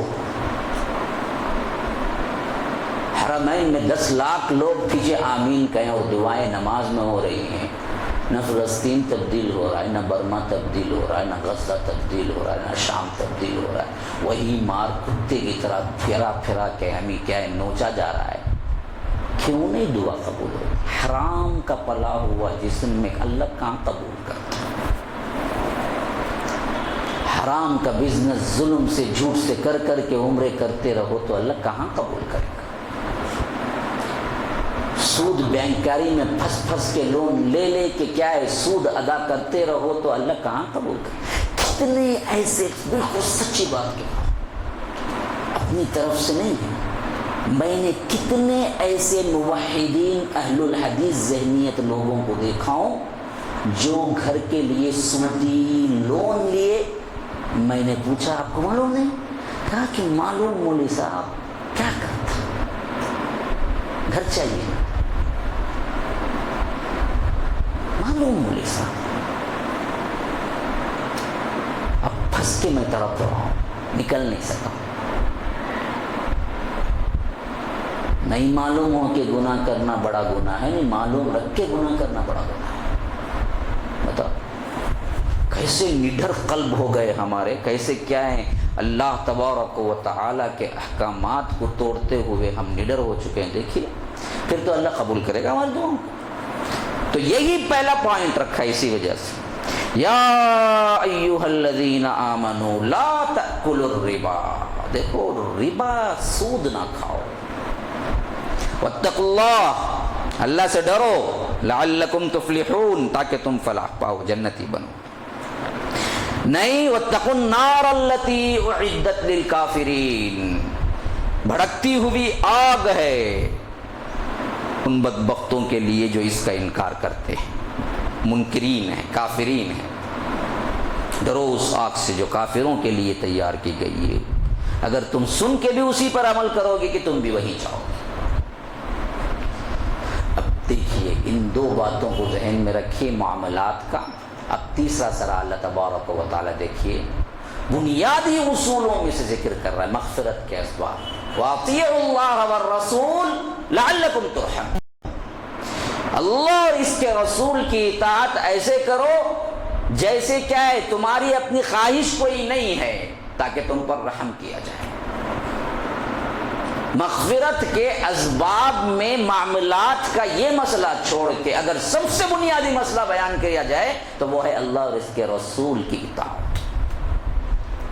Speaker 2: حرمین میں 10 لاکھ لوگ پیچھے آمین کہیں اور دعائیں نماز میں ہو رہی ہیں. نہ فلسطین تبدیل ہو رہا ہے, نہ برما تبدیل ہو رہا ہے, نہ غزہ تبدیل ہو رہا ہے, نہ شام تبدیل ہو رہا ہے. وہی مار کتے کی طرح پھرا پھرا کے ہمیں کیا ہے نوچا جا رہا ہے. کیوں نہیں دعا قبول ہو؟ حرام کا پلا ہوا جسم میں اللہ کہاں قبول کرتا؟ حرام کا بزنس ظلم سے جھوٹ سے کر کر کے عمرے کرتے رہو تو اللہ کہاں قبول کرے گا؟ سود بینکاری میں پھنس پھنس کے لون لے لے کے کیا ہے سود ادا کرتے رہو تو اللہ کہاں قبول کرے؟ کتنے ایسے, بالکل سچی بات کہتا ہوں اپنی طرف سے نہیں ہے, میں نے کتنے ایسے موحدین اہل الحدیث ذہنیت لوگوں کو دیکھا ہوں جو گھر کے لیے سودی لون لیے. میں نے پوچھا آپ کو معلوم نہیں؟ کہا کہ معلوم مولوی صاحب کیا کرتا, گھر چاہیے. معلوم مولوی صاحب اب پھنس کے میں تڑپ رہا ہوں, نکل نہیں سکا. نہیں معلوم ہو کہ گناہ کرنا بڑا گناہ ہے, نہیں معلوم رکھ کے گناہ کرنا بڑا گناہ ہے. بتاؤ کیسے نڈر قلب ہو گئے ہمارے, کیسے کیا ہیں اللہ تبارک و تعالیٰ کے احکامات کو توڑتے ہوئے ہم نڈر ہو چکے ہیں. دیکھیے پھر تو اللہ قبول کرے گا ہماری دعاؤں کو. تو یہی پہلا پوائنٹ رکھا اسی وجہ سے, یا ایھا الذین آمنوا لا تأکلوا الربا. دیکھو ربا سود نہ کھاؤ. واتقوا اللہ, اللہ سے ڈرو, لعلکم تفلحون, تاکہ تم فلاح پاؤ, جنتی بنو. نہیں واتقوا النار التی اعدت للکافرین, بھڑکتی ہوئی آگ ہے ان بدبختوں کے لیے جو اس کا انکار کرتے ہیں, منکرین ہیں, کافرین ہیں. ڈرو اس آگ سے جو کافروں کے لیے تیار کی گئی ہے. اگر تم سن کے بھی اسی پر عمل کرو گے کہ تم بھی وہیں جاؤ گے. اب دیکھیے ان دو باتوں کو ذہن میں رکھیے معاملات کا. اب تیسرا سرا اللہ تبارک و تعالیٰ دیکھیے بنیادی اصولوں میں سے ذکر کر رہا ہے مغفرت کے اسباب. وَأَطِيعُوا اللَّهَ وَالرَّسُولَ لَعَلَّكُمْ تُرْحَمُونَ. اللہ اور اس کے رسول کی اطاعت ایسے کرو جیسے کیا ہے تمہاری اپنی خواہش کوئی نہیں ہے, تاکہ تم پر رحم کیا جائے. مغفرت کے اسباب میں معاملات کا یہ مسئلہ چھوڑ کے اگر سب سے بنیادی مسئلہ بیان کیا جائے تو وہ ہے اللہ اور اس کے رسول کی اطاعت.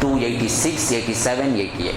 Speaker 2: 286, 87, 88।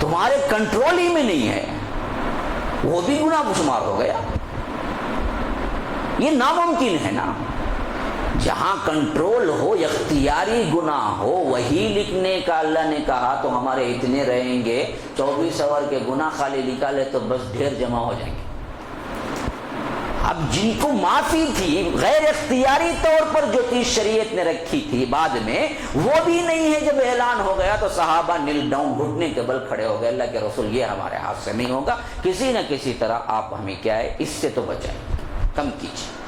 Speaker 2: تمہارے کنٹرول ہی میں نہیں ہے، وہ بھی گناہ شمار ہو گیا۔ یہ ناممکن ہے نا، جہاں کنٹرول ہو، اختیاری گناہ ہو، وہی لکھنے کا اللہ نے کہا تو ہمارے اتنے رہیں گے، 24 آور کے گناہ خالی نکالے تو بس ڈھیر جمع ہو جائیں گے۔ اب جن کو معافی تھی غیر اختیاری طور پر جو چیز شریعت نے رکھی تھی بعد میں، وہ بھی نہیں ہے۔ جب اعلان ہو گیا تو صحابہ نیل ڈاؤن، گھٹنے کے بل کھڑے ہو گئے، اللہ کے رسول یہ ہمارے ہاتھ سے نہیں ہوگا، کسی نہ کسی طرح آپ ہمیں کیا ہے اس سے تو بچائیں، کم کیجیے۔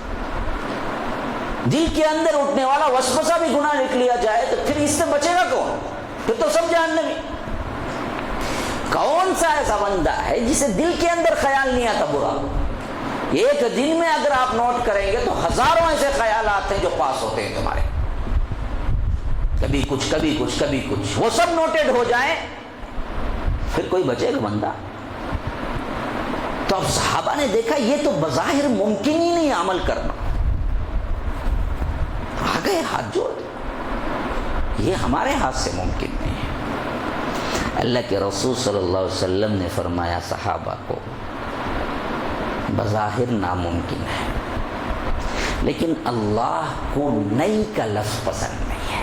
Speaker 2: دل کے اندر اٹھنے والا وسوسہ بھی گناہ لکھ لیا جائے تو پھر اس سے بچے گا کون؟ پھر تو سب جہنمی۔ کون سا ایسا بندہ ہے جسے دل کے اندر خیال نہیں آتا برا؟ ایک دن میں اگر آپ نوٹ کریں گے تو ہزاروں ایسے خیالات ہیں جو پاس ہوتے ہیں تمہارے، کبھی کچھ کبھی کچھ کبھی کچھ، وہ سب نوٹڈ ہو جائیں پھر کوئی بچے گا بندہ؟ تو اب صحابہ نے دیکھا یہ تو بظاہر ممکن ہی نہیں عمل کرنا، آ گئے ہاتھ جوڑ، یہ ہمارے ہاتھ سے ممکن نہیں ہے۔ اللہ کے رسول صلی اللہ علیہ وسلم نے فرمایا صحابہ کو بظاہر ناممکن ہے، لیکن اللہ کو نئی کا لفظ پسند نہیں ہے۔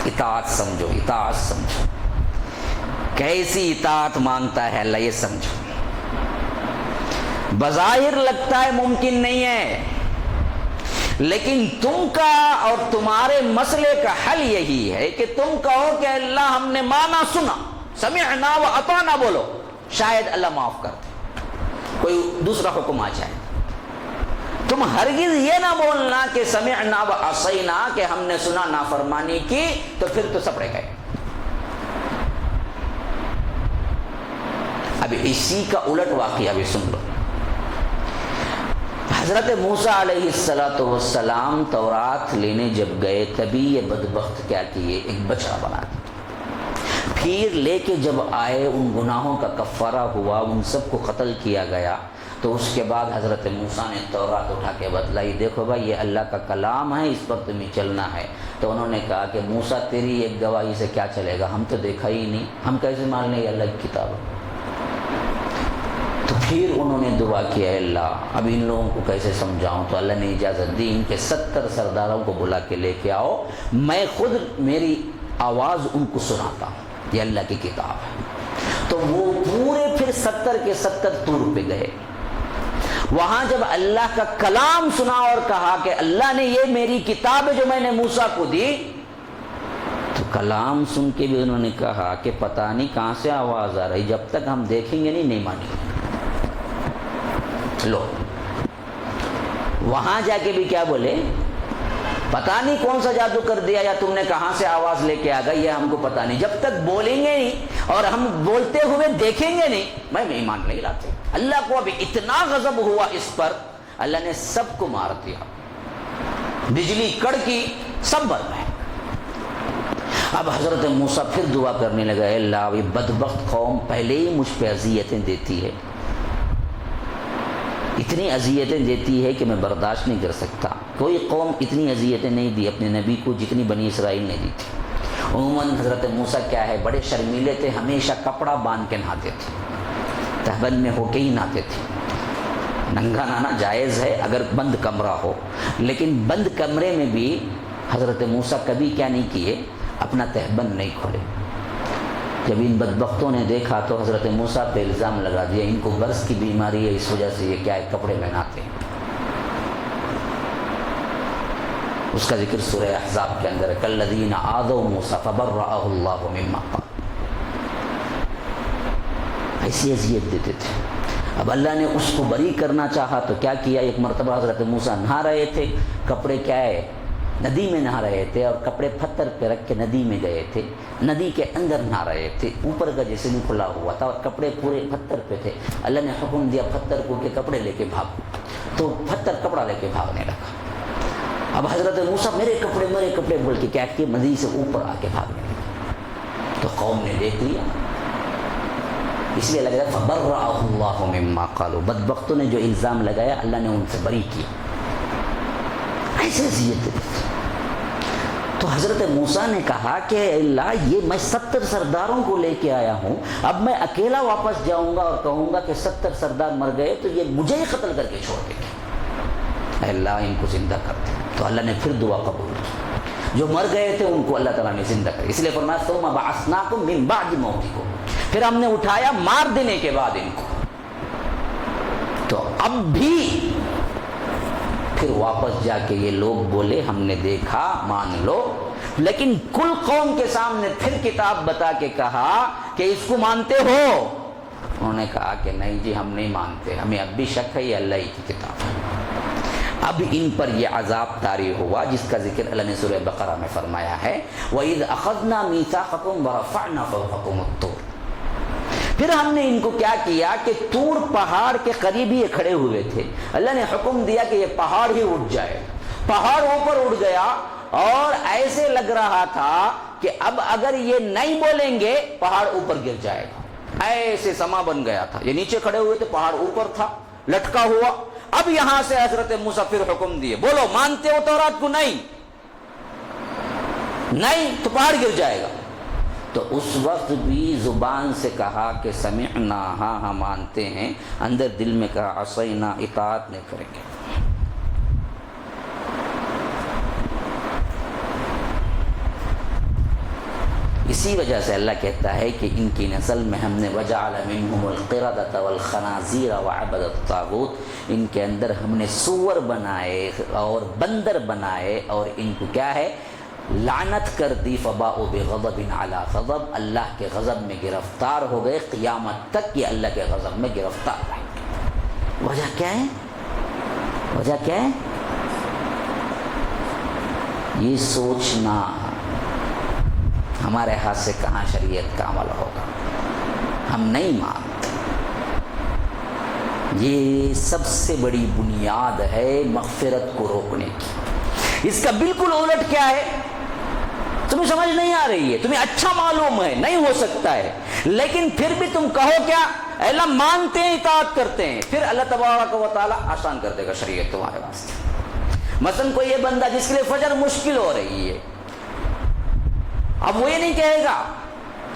Speaker 2: اطاعت سمجھو، اطاعت سمجھو، کیسی اطاعت مانگتا ہے اللہ، یہ سمجھو۔ بظاہر لگتا ہے ممکن نہیں ہے، لیکن تم کا اور تمہارے مسئلے کا حل یہی ہے کہ تم کہو کہ اللہ ہم نے مانا سنا، سمعنا و اطعنا بولو، شاید اللہ معاف کر دے، کوئی دوسرا حکم آ جائے۔ تم ہرگز یہ نہ بولنا کہ سمعنا و عصینا، کہ ہم نے سنا نافرمانی کی تو پھر تو سپڑے گئے۔ اب اسی کا الٹ واقعہ بھی سن لو۔ حضرت موسیٰ علیہ السلام تورات لینے جب گئے تبھی یہ بدبخت کیا کیے، ایک بچڑا بنا دیا۔ پھر لے کے جب آئے، ان گناہوں کا کفارہ ہوا، ان سب کو قتل کیا گیا، تو اس کے بعد حضرت موسیٰ نے تورات اٹھا کے بتلائی، دیکھو بھائی یہ اللہ کا کلام ہے، اس پر تمہیں چلنا ہے۔ تو انہوں نے کہا کہ موسیٰ تیری ایک گواہی سے کیا چلے گا، ہم تو دیکھا ہی نہیں، ہم کیسے مان لیں یہ اللہ کی کتاب ہے۔ تو پھر انہوں نے دعا کیا، اللہ اب ان لوگوں کو کیسے سمجھاؤں؟ تو اللہ نے اجازت دی، ان کے 70 سرداروں کو بلا کے لے کے آؤ، میں خود میری آواز ان کو سناتا ہوں، یہ اللہ کی کتاب ہے۔ تو وہ پورے پھر 70 کے 70 طور پہ گئے، وہاں جب اللہ کا کلام سنا اور کہا کہ اللہ نے یہ میری کتاب ہے جو میں نے موسیٰ کو دی، تو کلام سن کے بھی انہوں نے کہا کہ پتہ نہیں کہاں سے آواز آ رہی، جب تک ہم دیکھیں گے نہیں مانیں گے۔ لو وہاں جا کے بھی کیا بولے، پتہ نہیں کون سا جادو کر دیا یا تم نے کہاں سے آواز لے کے آ گئی، یہ ہم کو پتہ نہیں، جب تک بولیں گے نہیں اور ہم بولتے ہوئے دیکھیں گے نہیں، میں ایمان نہیں لاتے۔ اللہ کو ابھی اتنا غضب ہوا اس پر، اللہ نے سب کو مار دیا، بجلی کڑکی، سب مر گئے۔ اب حضرت موسیٰ پھر دعا کرنے لگا، اے اللہ یہ بدبخت قوم پہلے ہی مجھ پہ اذیتیں دیتی ہے، اتنی اذیتیں دیتی ہے کہ میں برداشت نہیں کر سکتا۔ کوئی قوم اتنی اذیتیں نہیں دی اپنے نبی کو جتنی بنی اسرائیل نے دی تھی۔ عموماً حضرت موسیٰ کیا ہے، بڑے شرمیلے تھے، ہمیشہ کپڑا باندھ کے نہاتے تھے، تہبند میں ہو کے ہی نہاتے تھے۔ ننگا نہانا جائز ہے اگر بند کمرہ ہو، لیکن بند کمرے میں بھی حضرت موسیٰ کبھی کیا نہیں کیے، اپنا تہبند نہیں کھولے۔ جب ان بدبختوں نے دیکھا تو حضرت موسیٰ پہ الزام لگا دیا، ان کو برس کی بیماری ہے، اس وجہ سے یہ کیا ہے کپڑے پہناتے ہیں۔ اس کا ذکر سورہ احزاب کے اندر ہے، کالذین آذوا موسیٰ فبرأہ اللہ مما قالوا۔ ایسی اذیت دیتے تھے۔ اب اللہ نے اس کو بری کرنا چاہا تو کیا کیا، ایک مرتبہ حضرت موسیٰ نہا رہے تھے، کپڑے کیا ہے ندی میں نہا رہے تھے، اور کپڑے پتھر پہ رکھ کے ندی میں گئے تھے، ندی کے اندر نہا رہے تھے، اوپر کا جسم کھلا ہوا تھا اور کپڑے پورے پتھر پہ تھے۔ اللہ نے حکم دیا پتھر کو کہ کپڑے لے کے بھاگو، تو پتھر کپڑا لے کے بھاگنے لگا۔ اب حضرت موسیٰ میرے کپڑے بول کے کیا کہ ندی سے اوپر آ کے بھاگنے لگا، تو قوم نے دیکھ لیا، اس لیے لگا فبرأہ اللہ مما قالوا، بدبختوں نے جو الزام لگایا اللہ نے ان سے بری کیا۔ ایسے اذیت دیتے تھے۔ تو حضرت موسیٰ نے کہا کہ اللہ یہ میں 70 سرداروں کو لے کے آیا ہوں، اب میں اکیلا واپس جاؤں گا اور کہوں گا کہ 70 سردار مر گئے تو یہ مجھے ہی قتل کر کے چھوڑ دیں گے، اے اللہ ان کو زندہ کر دے۔ تو اللہ نے پھر دعا قبول کی، جو مر گئے تھے ان کو اللہ تعالیٰ نے زندہ کر، اس لیے فرمایا ثم بعثناکم من بعد موتکم، پھر ہم نے اٹھایا مار دینے کے بعد ان کو۔ تو اب بھی پھر واپس جا کے یہ لوگ بولے ہم نے دیکھا مان لو، لیکن کل قوم کے سامنے پھر کتاب بتا کے کہا کہ اس کو مانتے ہو؟ انہوں نے کہا کہ نہیں جی ہم نہیں مانتے، ہمیں اب بھی شک ہے یہ اللہ ہی کی کتاب ہے۔ اب ان پر یہ عذاب طاری ہوا جس کا ذکر اللہ نے سورہ بقرہ میں فرمایا ہے وَإِذْ أَخَذْنَا مِيثَاقَكُمْ وَرَفَعْنَا فَوْقَكُمُ الطُّورَ۔ پھر ہم نے ان کو کیا کیا کہ طور پہاڑ کے قریب ہی یہ کھڑے ہوئے تھے، اللہ نے حکم دیا کہ یہ پہاڑ ہی اٹھ جائے، پہاڑ اوپر اٹھ گیا اور ایسے لگ رہا تھا کہ اب اگر یہ نہیں بولیں گے پہاڑ اوپر گر جائے گا، ایسے سما بن گیا تھا۔ یہ نیچے کھڑے ہوئے تھے، پہاڑ اوپر تھا لٹکا ہوا۔ اب یہاں سے حضرت موسیٰ پھر حکم دیے بولو مانتے ہو تورات کو؟ نہیں تو پہاڑ گر جائے گا۔ تو اس وقت بھی زبان سے کہا کہ سمعنا، ہاں ہاں مانتے ہیں، اندر دل میں کہا عصینا، اطاعت نہیں کریں گے۔ اسی وجہ سے اللہ کہتا ہے کہ ان کی نسل میں ہم نے وجعل منہم القردۃ والخنازیر وعبد الطاغوت، ان کے اندر ہم نے سور بنائے اور بندر بنائے اور ان کو کیا ہے لعنت کر دی، فباؤوا بغضب علی غضب، اللہ کے غضب میں گرفتار ہو گئے، قیامت تک یہ اللہ کے غضب میں گرفتار رہیں گے۔ وجہ کیا ہے؟ وجہ کیا ہے؟ یہ سوچنا ہمارے ہاتھ سے کہاں شریعت کا عمل ہوگا، ہم نہیں مانتے۔ یہ سب سے بڑی بنیاد ہے مغفرت کو روکنے کی۔ اس کا بالکل الٹ کیا ہے؟ تمہیں سمجھ نہیں آ رہی ہے، تمہیں اچھا معلوم ہے نہیں ہو سکتا ہے، لیکن پھر بھی تم کہو کیا اللہ مانتے ہیں اطاعت کرتے ہیں، پھر اللہ تبارک و تعالیٰ آسان کر دے گا شریعت تمہارے واسطے۔ مثلا کوئی یہ بندہ جس کے لیے فجر مشکل ہو رہی ہے، اب وہ یہ نہیں کہے گا،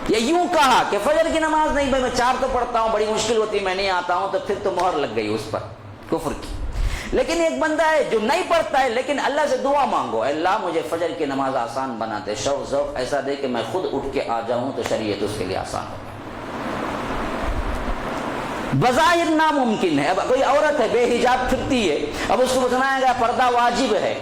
Speaker 2: یا یوں کہا کہ فجر کی نماز نہیں بھائی میں 4 تو پڑھتا ہوں، بڑی مشکل ہوتی ہے میں نہیں آتا ہوں، تو پھر تو مہر لگ گئی اس پر کفر کی۔ لیکن ایک بندہ ہے جو نہیں پڑھتا ہے لیکن اللہ سے دعا مانگو، اللہ مجھے فجر کی نماز آسان بنا دے، شوق ذوق ایسا دے کہ میں خود اٹھ کے آ جاؤں، تو شریعت اس کے لیے آسان ہو۔ بظاہر ناممکن ہے، اب کوئی عورت ہے بے حجاب پھرتی ہے، اب اس کو بتایا گیا پردہ واجب ہے،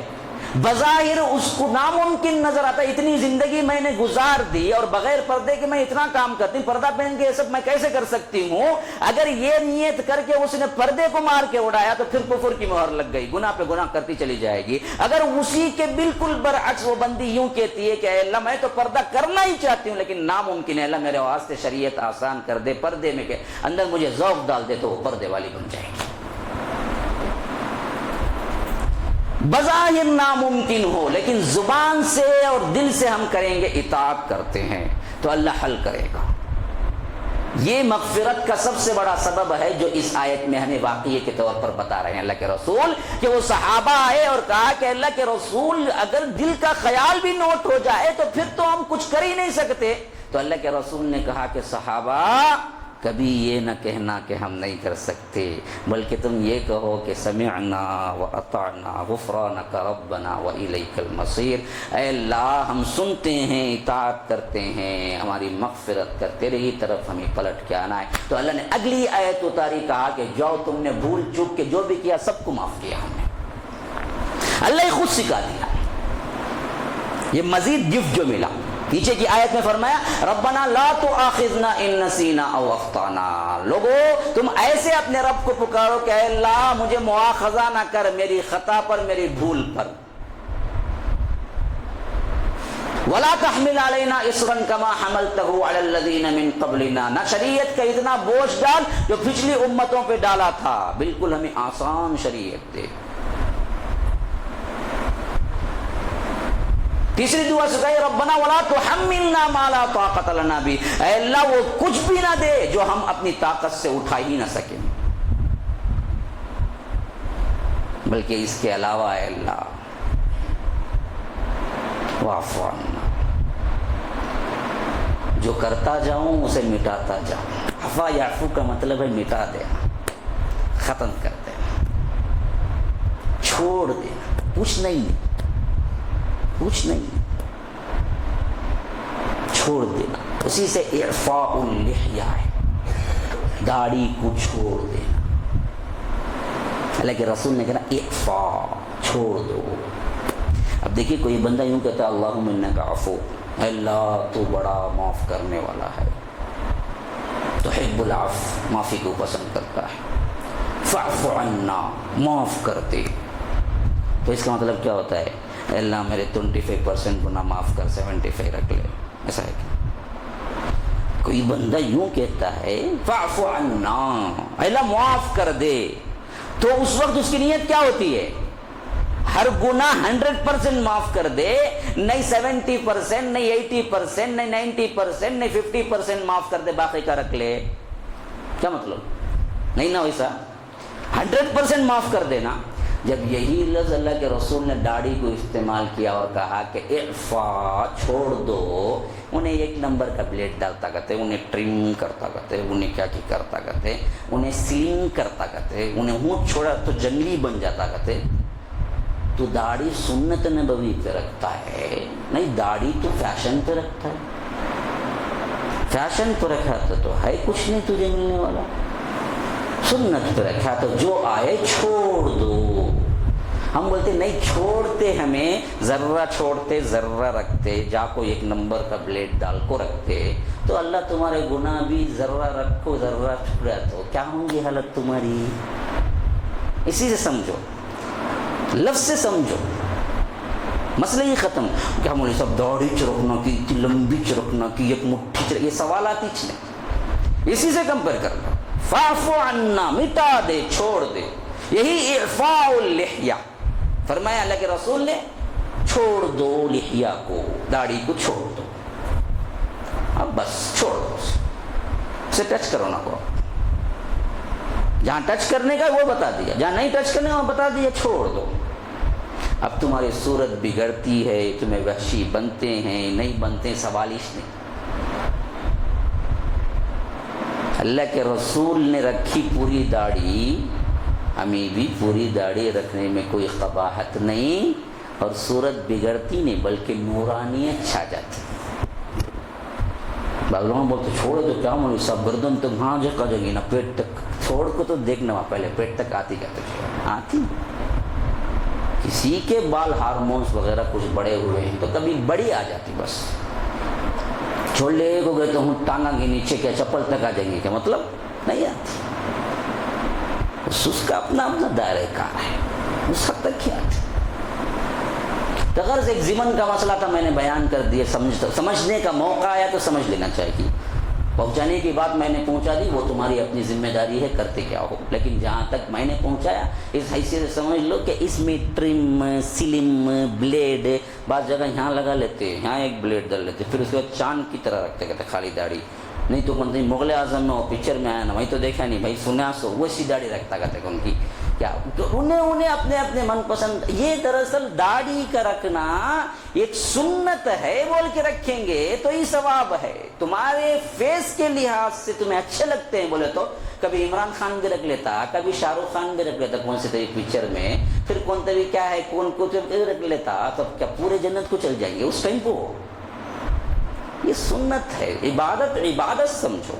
Speaker 2: بظاہر اس کو ناممکن نظر آتا ہے، اتنی زندگی میں نے گزار دی اور بغیر پردے کے میں اتنا کام کرتی ہوں، پردہ پہن کے یہ سب میں کیسے کر سکتی ہوں؟ اگر یہ نیت کر کے اس نے پردے کو مار کے اڑایا تو پھر کفر کی مہر لگ گئی، گناہ پہ گناہ کرتی چلی جائے گی۔ اگر اسی کے بالکل برعکس وہ بندی یوں کہتی ہے کہ اے اللہ میں تو پردہ کرنا ہی چاہتی ہوں لیکن ناممکن ہے، اللہ میرے واسطے شریعت آسان کر دے، پردے میں کے اندر مجھے ذوق ڈال دے، تو وہ پردے والی بن جائے گی۔ بظاہر ناممکن ہو لیکن زبان سے اور دل سے ہم کریں گے اطاعت کرتے ہیں تو اللہ حل کرے گا۔ یہ مغفرت کا سب سے بڑا سبب ہے جو اس آیت میں ہمیں واقعے کے طور پر بتا رہے ہیں اللہ کے رسول، کہ وہ صحابہ آئے اور کہا کہ اللہ کے رسول اگر دل کا خیال بھی نوٹ ہو جائے تو پھر تو ہم کچھ کر ہی نہیں سکتے۔ تو اللہ کے رسول نے کہا کہ صحابہ کبھی یہ نہ کہنا کہ ہم نہیں کر سکتے، بلکہ تم یہ کہو کہ سمعنا واطعنا غفرانک ربنا والیک المصیر، اے اللہ ہم سنتے ہیں اطاعت کرتے ہیں، ہماری مغفرت کر، تیرے ہی طرف ہمیں پلٹ کے آنا ہے۔ تو اللہ نے اگلی آیت اتاری، کہا کہ جاؤ تم نے بھول چوک کے جو بھی کیا سب کو معاف کیا ہم نے، اللہ ہی خود سکھا دیا۔ یہ مزید گفٹ جو ملا، پیچھے کی آیت میں فرمایا ربنا لا تؤاخذنا ان نسینا او اخطانا، لوگو تم ایسے اپنے رب کو پکارو کہ اے اللہ مجھے مواخذہ نہ کر میری خطا پر، میری بھول پر۔ ولا تحمل علینا اصرا کما حملته علی الذین من قبلنا، نہ شریعت کا اتنا بوجھ ڈال جو پچھلی امتوں پہ ڈالا تھا، بالکل ہمیں آسان شریعت دے۔ تیسری دعا سے کہے ربنا ولا تحملنا ما لا طاقت لنا بھی، اے اللہ وہ کچھ بھی نہ دے جو ہم اپنی طاقت سے اٹھا ہی نہ سکیں، بلکہ اس کے علاوہ اے اللہ واعف عنا. جو کرتا جاؤں اسے مٹاتا جاؤں. عفا یعفو کا مطلب ہے مٹا دینا, ختم کر دینا, چھوڑ دینا, پوچھنا ہی نہیں, چھوڑ دینا. اسی سے اعفاء اللحیہ ہے, داڑھی کو چھوڑ دینا. حالانکہ رسول نے کہا اعفاء, چھوڑ دو. اب دیکھیے کوئی بندہ یوں کہتا ہے اللہم انک عفو, اللہ تو بڑا معاف کرنے والا ہے, تحب العفو, معافی کو پسند کرتا ہے, فاعف عنا, معاف کر دے. تو اس کا مطلب کیا ہوتا ہے؟ اللہ میرے 25% گناہ معاف کر, 75 رکھ لے. ایسا ہے کہ کوئی بندہ یوں کہتا ہے فاعف عنا, اللہ معاف کر دے, تو اس وقت اس کی نیت کیا ہوتی ہے؟ ہر گناہ 100% معاف کر دے, نہیں 70%, نہیں 80%, نہیں 90%, نہیں 50% معاف کر دے, باقی کا رکھ لے. کیا مطلب؟ نہیں نا ویسا, 100% معاف کر دینا. جب یہی لفظ اللہ کے رسول نے داڑھی کو استعمال کیا اور کہا کہ اعفاء, چھوڑ دو, انہیں 1 نمبر کا بلیڈ ڈالتا کرتے, انہیں ٹرم کرتا کرتے, انہیں کیا کرتا کرتے, انہیں سلنگ کرتا کرتے, انہیں ہونٹ چھوڑا تو جنگلی بن جاتا کرتے. تو داڑھی سنت نبوی پہ رکھتا ہے, نہیں داڑھی تو فیشن پہ رکھتا ہے. فیشن پہ رکھا تو ہے کچھ نہیں تجھے ملنے والا, سنت پہ رکھا تو جو آئے چھوڑ دو. ہم بولتے نہیں چھوڑتے, ہمیں ذرہ چھوڑتے, ذرہ رکھتے, جا کو 1 نمبر کا بلیڈ ڈال کو رکھتے, تو اللہ تمہارے گناہ بھی ذرہ رکھو ذرہ چھڑا تو کیا ہوں گی حالت تمہاری. اسی سے سمجھو, لفظ سے سمجھو, مسئلہ یہ ختم. کیا مولوی صاحب داڑھی چرکنا کی, اتنی لمبی چرکنا کی, 1 مٹھی چرک, یہ سوالات ہی نہیں. اسی سے کمپیئر کر لو. فاعف عنا, مٹا دے, چھوڑ دے. یہی اعفاء اللحیہ فرمایا اللہ کے رسول نے, چھوڑ دو لحیہ کو, داڑھی کو چھوڑ دو. اب بس چھوڑ دو, اسے ٹچ کرو نہ کو. جہاں ٹچ کرنے کا وہ بتا دیا, جہاں نہیں ٹچ کرنے کا وہ بتا دیا, چھوڑ دو. اب تمہاری صورت بگڑتی ہے, تمہیں وحشی بنتے ہیں, نہیں بنتے, سوال ہی نہیں. اللہ کے رسول نے رکھی پوری داڑھی, ہمیں بھی پوری داڑھی رکھنے میں کوئی قباحت نہیں, اور صورت بگڑتی نہیں بلکہ نورانیت چھا جاتی. باغلوں بولتے چھوڑو تو کیا مولوی صاحب, گردن تک ہاں جگہ جگہ نا, پیٹ تک چھوڑ کو تو دیکھنا وہاں, پہلے پیٹ تک آتی کہتے آتی. کسی کے بال ہارمونس وغیرہ کچھ بڑے ہوئے ہیں تو کبھی بڑی آ جاتی, بس چھوڑ لے کو گئے تو ہوں ٹانگا کے نیچے کیا چپل تک آ جائیں گے, کیا مطلب نہیں آتی. اس کا اپنا دائرہ کار ہے, اس حد تک ہی آتی. تو غرض ایک ضمن کا مسئلہ تھا, میں نے بیان کر دیا, سمجھنے کا موقع آیا تو سمجھ لینا چاہیے. پہنچانے کی بات میں نے پہنچا دی, وہ تمہاری اپنی ذمہ داری ہے, کرتے کیا ہو. لیکن جہاں تک میں نے پہنچایا اس حیثیت سے سمجھ لو کہ اس میں ٹرم, سلم, بلیڈ, بعض جگہ یہاں لگا لیتے, یہاں ایک بلیڈ ڈال لیتے, پھر اس کے بعد چاند کی طرح رکھتے کہتے خالی داڑھی. نہیں تو کون مغل اعظم میں وہ پکچر میں آیا نا, وہیں تو دیکھا نہیں بھائی, سنا سو ویسی داڑھی رکھتا کہتے ان کی کیا, انہیں اپنے اپنے من پسند. یہ دراصل داڑھی کا رکھنا ایک سنت ہے, بول کے رکھیں گے تو یہ ثواب ہے. تمہارے فیس کے لحاظ سے تمہیں اچھے لگتے ہیں بولے تو کبھی عمران خان بھی رکھ لیتا, کبھی شاہ رخ خان بھی رکھ لیتا, کون سے پکچر میں, پھر کون تبھی کیا ہے کون کو رکھ لیتا, تو کیا پورے جنت کو چل جائیں گے اس ٹائم کو. یہ سنت ہے, عبادت سمجھو,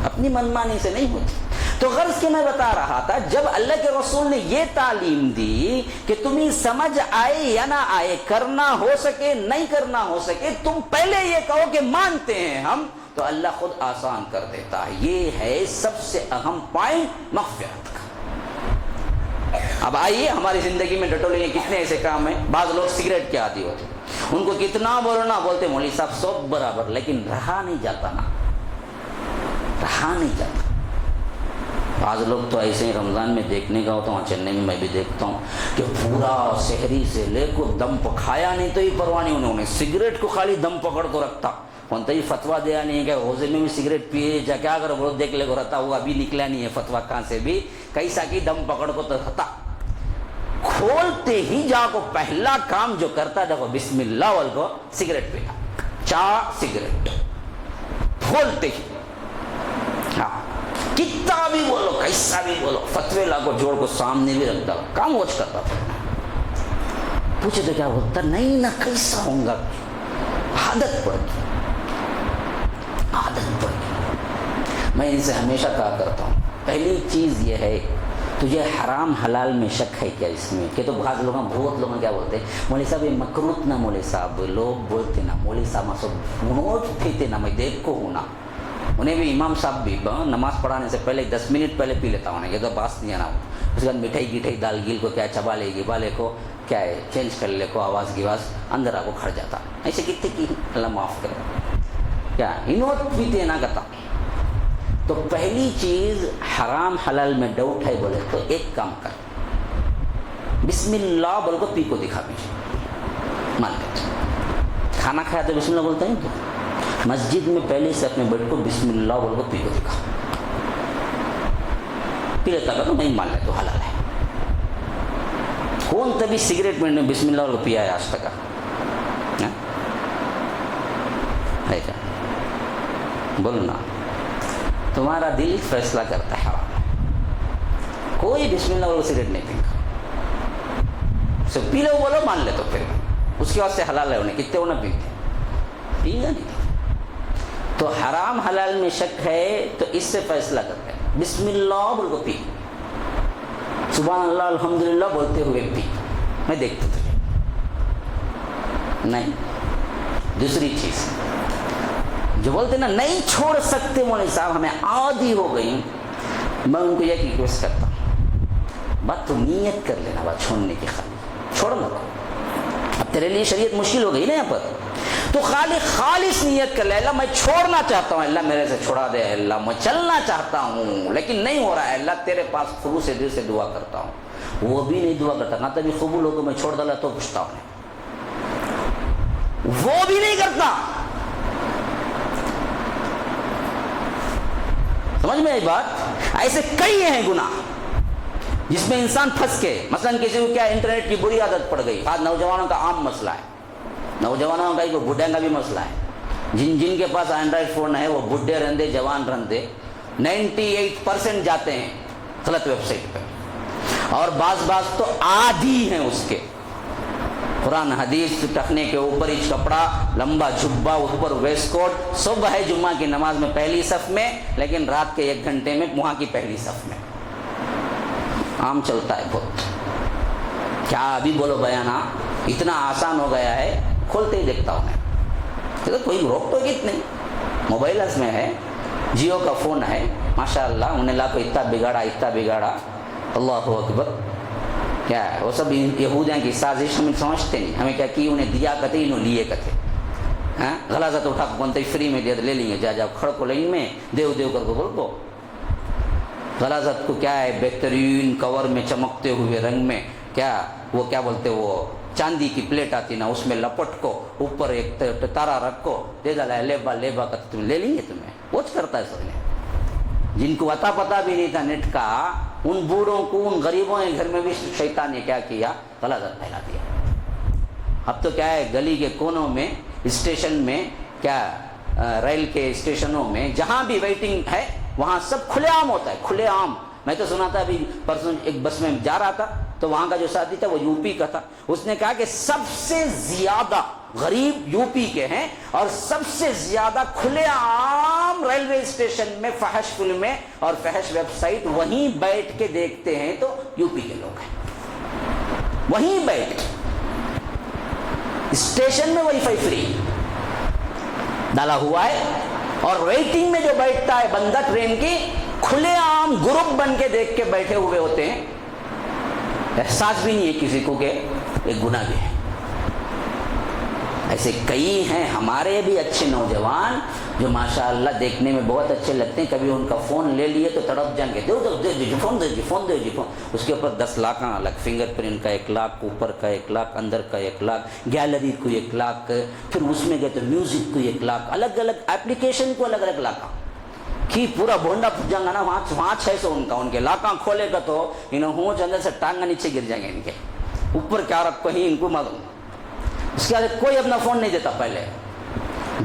Speaker 2: اپنی منمانی سے نہیں ہوتی. تو غرض کہ میں بتا رہا تھا, جب اللہ کے رسول نے یہ تعلیم دی کہ تمہیں سمجھ آئے یا نہ آئے, کرنا ہو سکے نہیں کرنا ہو سکے, تم پہلے یہ کہو کہ مانتے ہیں ہم, تو اللہ خود آسان کر دیتا ہے. یہ ہے سب سے اہم پوائنٹ مغفرت کا. اب آئیے ہماری زندگی میں ڈٹو لیے کتنے ایسے کام ہیں. بعض لوگ سگریٹ کے عادی ہوتے, ان کو کتنا بولنا بولتے مولوی صاحب سب برابر, لیکن رہا نہیں جاتا نا, رہا نہیں جاتا. بعض لوگ تو ایسے ہی رمضان میں دیکھنے کا ہوتا ہوں, چنئی میں بھی دیکھتا ہوں کہ پورا شہری سے لے کو دم کھایا نہیں تو ہی پرواہ نہیں, انہوں نے سگریٹ کو خالی دم پکڑ کو رکھتا. کونتا ہی فتوا دیا نہیں کہ روزے میں بھی سگریٹ پیے جا, کیا کرو وہ دیکھ لے کو رہتا, وہ ابھی نکلا نہیں ہے فتوا کہاں سے بھی, کیسا کی دم پکڑ کو تو رہتا. کھولتے ہی جا کو پہلا کام جو کرتا دیکھو بسم اللہ بول کو سگریٹ پینا, چار سگریٹ کھولتے ہی. ہاں کتنا بھی بولو کیسا بھی بولو, فتوے لا کو جوڑ کو سامنے بھی رکھتا, کام واچ کرتا تھا. پوچھے تو کیا بولتا, نہیں نہ کیسا ہوں گا, عادت پڑ گئی, عادت پڑ گئی. میں ان سے ہمیشہ کہا کرتا ہوں, پہلی چیز یہ ہے تجھے حرام حلال میں شک ہے کیا اس میں, کہ تو بہت لوگوں کیا بولتے ہیں, مولوی صاحب یہ مکروت نہ, مولوی صاحب لوگ بولتے نا مولوی صاحب سب نوٹ پیتے نا, میں دیکھ کو ہوں نا, انہیں بھی امام صاحب بھی نماز پڑھانے سے پہلے 10 منٹ پہلے پی لیتا ہوں, یہ تو باس نہیں آنا. اس کے بعد مٹھائی گٹھائی دال گیل کو کیا چبا لے گبالے کو کیا ہے چینج کر لے کو آواز گواز اندر آ کو کھڑ جاتا. ایسے کتنے کی اللہ معاف کرے, کیا انوٹ پیتے نہ کرتا. تو پہلی چیز حرام حلال میں ڈاؤٹ ہے بولے تو ایک کام کر, بسم اللہ بول کو پی کو دکھا مجھے, مان لے کھانا کھایا تو بسم اللہ بولتا ہے تو مسجد میں پہلے سے اپنے بیٹھ کو بسم اللہ بول کو پی کو دکھا, پی لیتا کہ نہیں مان لے تو حلال ہے. کون تبھی سگریٹ میں بسم اللہ بول کو پیا ہے آج تک ہے کیا؟ بولو نا, تمہارا دل فیصلہ کرتا ہے حرام. کوئی بسم اللہ بول سگریٹ نہیں پیتا, پی لو بولو مان لے تو پھر اس کے واسطے حلال ہے, انہیں کتنے ہونا پیتے پی گا نہیں. تو حرام حلال میں شک ہے تو اس سے فیصلہ کرتے ہیں, بسم اللہ بول کو پی, سبحان اللہ الحمدللہ بولتے ہوئے پی, میں دیکھتا تجھے نہیں. دوسری چیز جو بولتے نا نہیں چھوڑ سکتے مولوی صاحب ہمیں عادی ہو گئی, میں ان کو یہ ریکویسٹ کرتا ہوں, بات تو نیت کر لینا بات چھوڑنے کی, خالی چھوڑنا. اب تیرے لیے شریعت مشکل ہو گئی نا یہاں پر, تو خالص نیت کر لے, اللہ میں چھوڑنا چاہتا ہوں, اللہ میرے سے چھوڑا دے, اللہ میں چلنا چاہتا ہوں لیکن نہیں ہو رہا ہے, اللہ تیرے پاس خلوص سے دل سے دعا کرتا ہوں. وہ بھی نہیں دعا کرتا, نہ تبھی قبول ہو تو میں چھوڑ ڈالا تو پوچھتا ہوں, وہ بھی نہیں کرتا. سمجھ میں آئی بات؟ ایسے کئی ہیں گناہ جس میں انسان پھنس کے, مثلا کسی کو کیا انٹرنیٹ کی بری عادت پڑ گئی, آج نوجوانوں کا عام مسئلہ ہے, نوجوانوں کا ہی بڈھے کا بھی مسئلہ ہے. جن کے پاس اینڈرائڈ فون ہے وہ بڈھے رہندے جوان رہندے 98% جاتے ہیں غلط ویب سائٹ پہ, اور بعض تو عادی ہیں اس کے. قرآن حدیث ٹکنے کے اوپر ہی کپڑا, لمبا جھبا, اوپر ویسٹ کوٹ, صبح ہے جمعہ کی نماز میں پہلی صف میں, لیکن رات کے 1 گھنٹے میں وہاں کی پہلی صف میں. عام چلتا ہے بہت. کیا ابھی بولو بیانہ اتنا آسان ہو گیا ہے, کھولتے ہی دیکھتا ہوں میں, کوئی روک تو گیت نہیں. موبائل میں ہے, جیو کا فون ہے, ماشاء اللہ انہیں لا کو اتنا بگاڑا, اللہ اکبر. کیا ہے وہ سب یہودیاں کی سازش, ہمیں سمجھتے نہیں, ہمیں کیا کی انہیں دیا کتے انہوں لیے کتے, ہاں غلازت اٹھا کو کونتے فری میں دیا لے لیں گے, جا کھڑ کو لائن میں دیو کر کو بول کو. غلازت کو کیا ہے بہترین کور میں چمکتے ہوئے رنگ میں, کیا وہ کیا بولتے وہ چاندی کی پلیٹ آتی نا, اس میں لپٹ کو اوپر ایک تارا رکھ کو دے ڈالا, لیبا کر تم لے لیں گے, تمہیں واچ کرتا ہے سب نے. جن کو اتا پتا بھی نہیں تھا نیٹ کا, ان بوڑھوں کو, ان غریبوں کے گھر میں بھی شیطان نے کیا کیا, غلازت پھیلا دیا. اب تو کیا ہے گلی کے کونوں میں, اسٹیشن میں, کیا ریل کے اسٹیشنوں میں جہاں بھی ویٹنگ ہے وہاں سب کھلے عام ہوتا ہے, کھلے عام. میں تو سنا تھا ابھی پرسوں ایک بس میں جا رہا تھا, تو وہاں کا جو ساتھی تھا وہ یو پی کا تھا, اس نے کہا کہ سب سے زیادہ غریب یو پی کے ہیں, اور سب سے زیادہ کھلے عام ریلوے اسٹیشن میں فحش فلمیں اور فحش ویب سائٹ وہیں بیٹھ کے دیکھتے ہیں تو یو پی کے لوگ ہیں. وہیں بیٹھ اسٹیشن میں وائی فائی فری ڈالا ہوا ہے, اور ویٹنگ میں جو بیٹھتا ہے بندہ ٹرین کی, کھلے عام گروپ بن کے دیکھ کے بیٹھے ہوئے ہوتے ہیں. احساس بھی نہیں ہے کسی کو کہ ایک گناہ بھی ہے. ایسے کئی ہیں ہمارے بھی اچھے نوجوان جو ماشاءاللہ دیکھنے میں بہت اچھے لگتے ہیں, کبھی ان کا فون لے لیے تو تڑپ جائیں گے, دے فون, اس کے اوپر 10 لاکھ الگ, فنگر پرنٹ کا 1 لاکھ, اوپر کا 1 لاکھ, اندر کا 1 لاکھ, گیلری کو 1 لاکھ, پھر اس میں گئے تو میوزک کو 1 لاکھ, الگ الگ ایپلیکیشن کو الگ الگ لاکھ کی پورا بونڈا پھٹ جائیں گا نا, وہاں 600 ان کے لاکاں کھولے گا تو انہوں اندر سے ٹانگا نیچے گر جائیں گے ان کے. اوپر کیا رکھو ہی ان کو معلوم. اس کے بعد کوئی اپنا فون نہیں دیتا. پہلے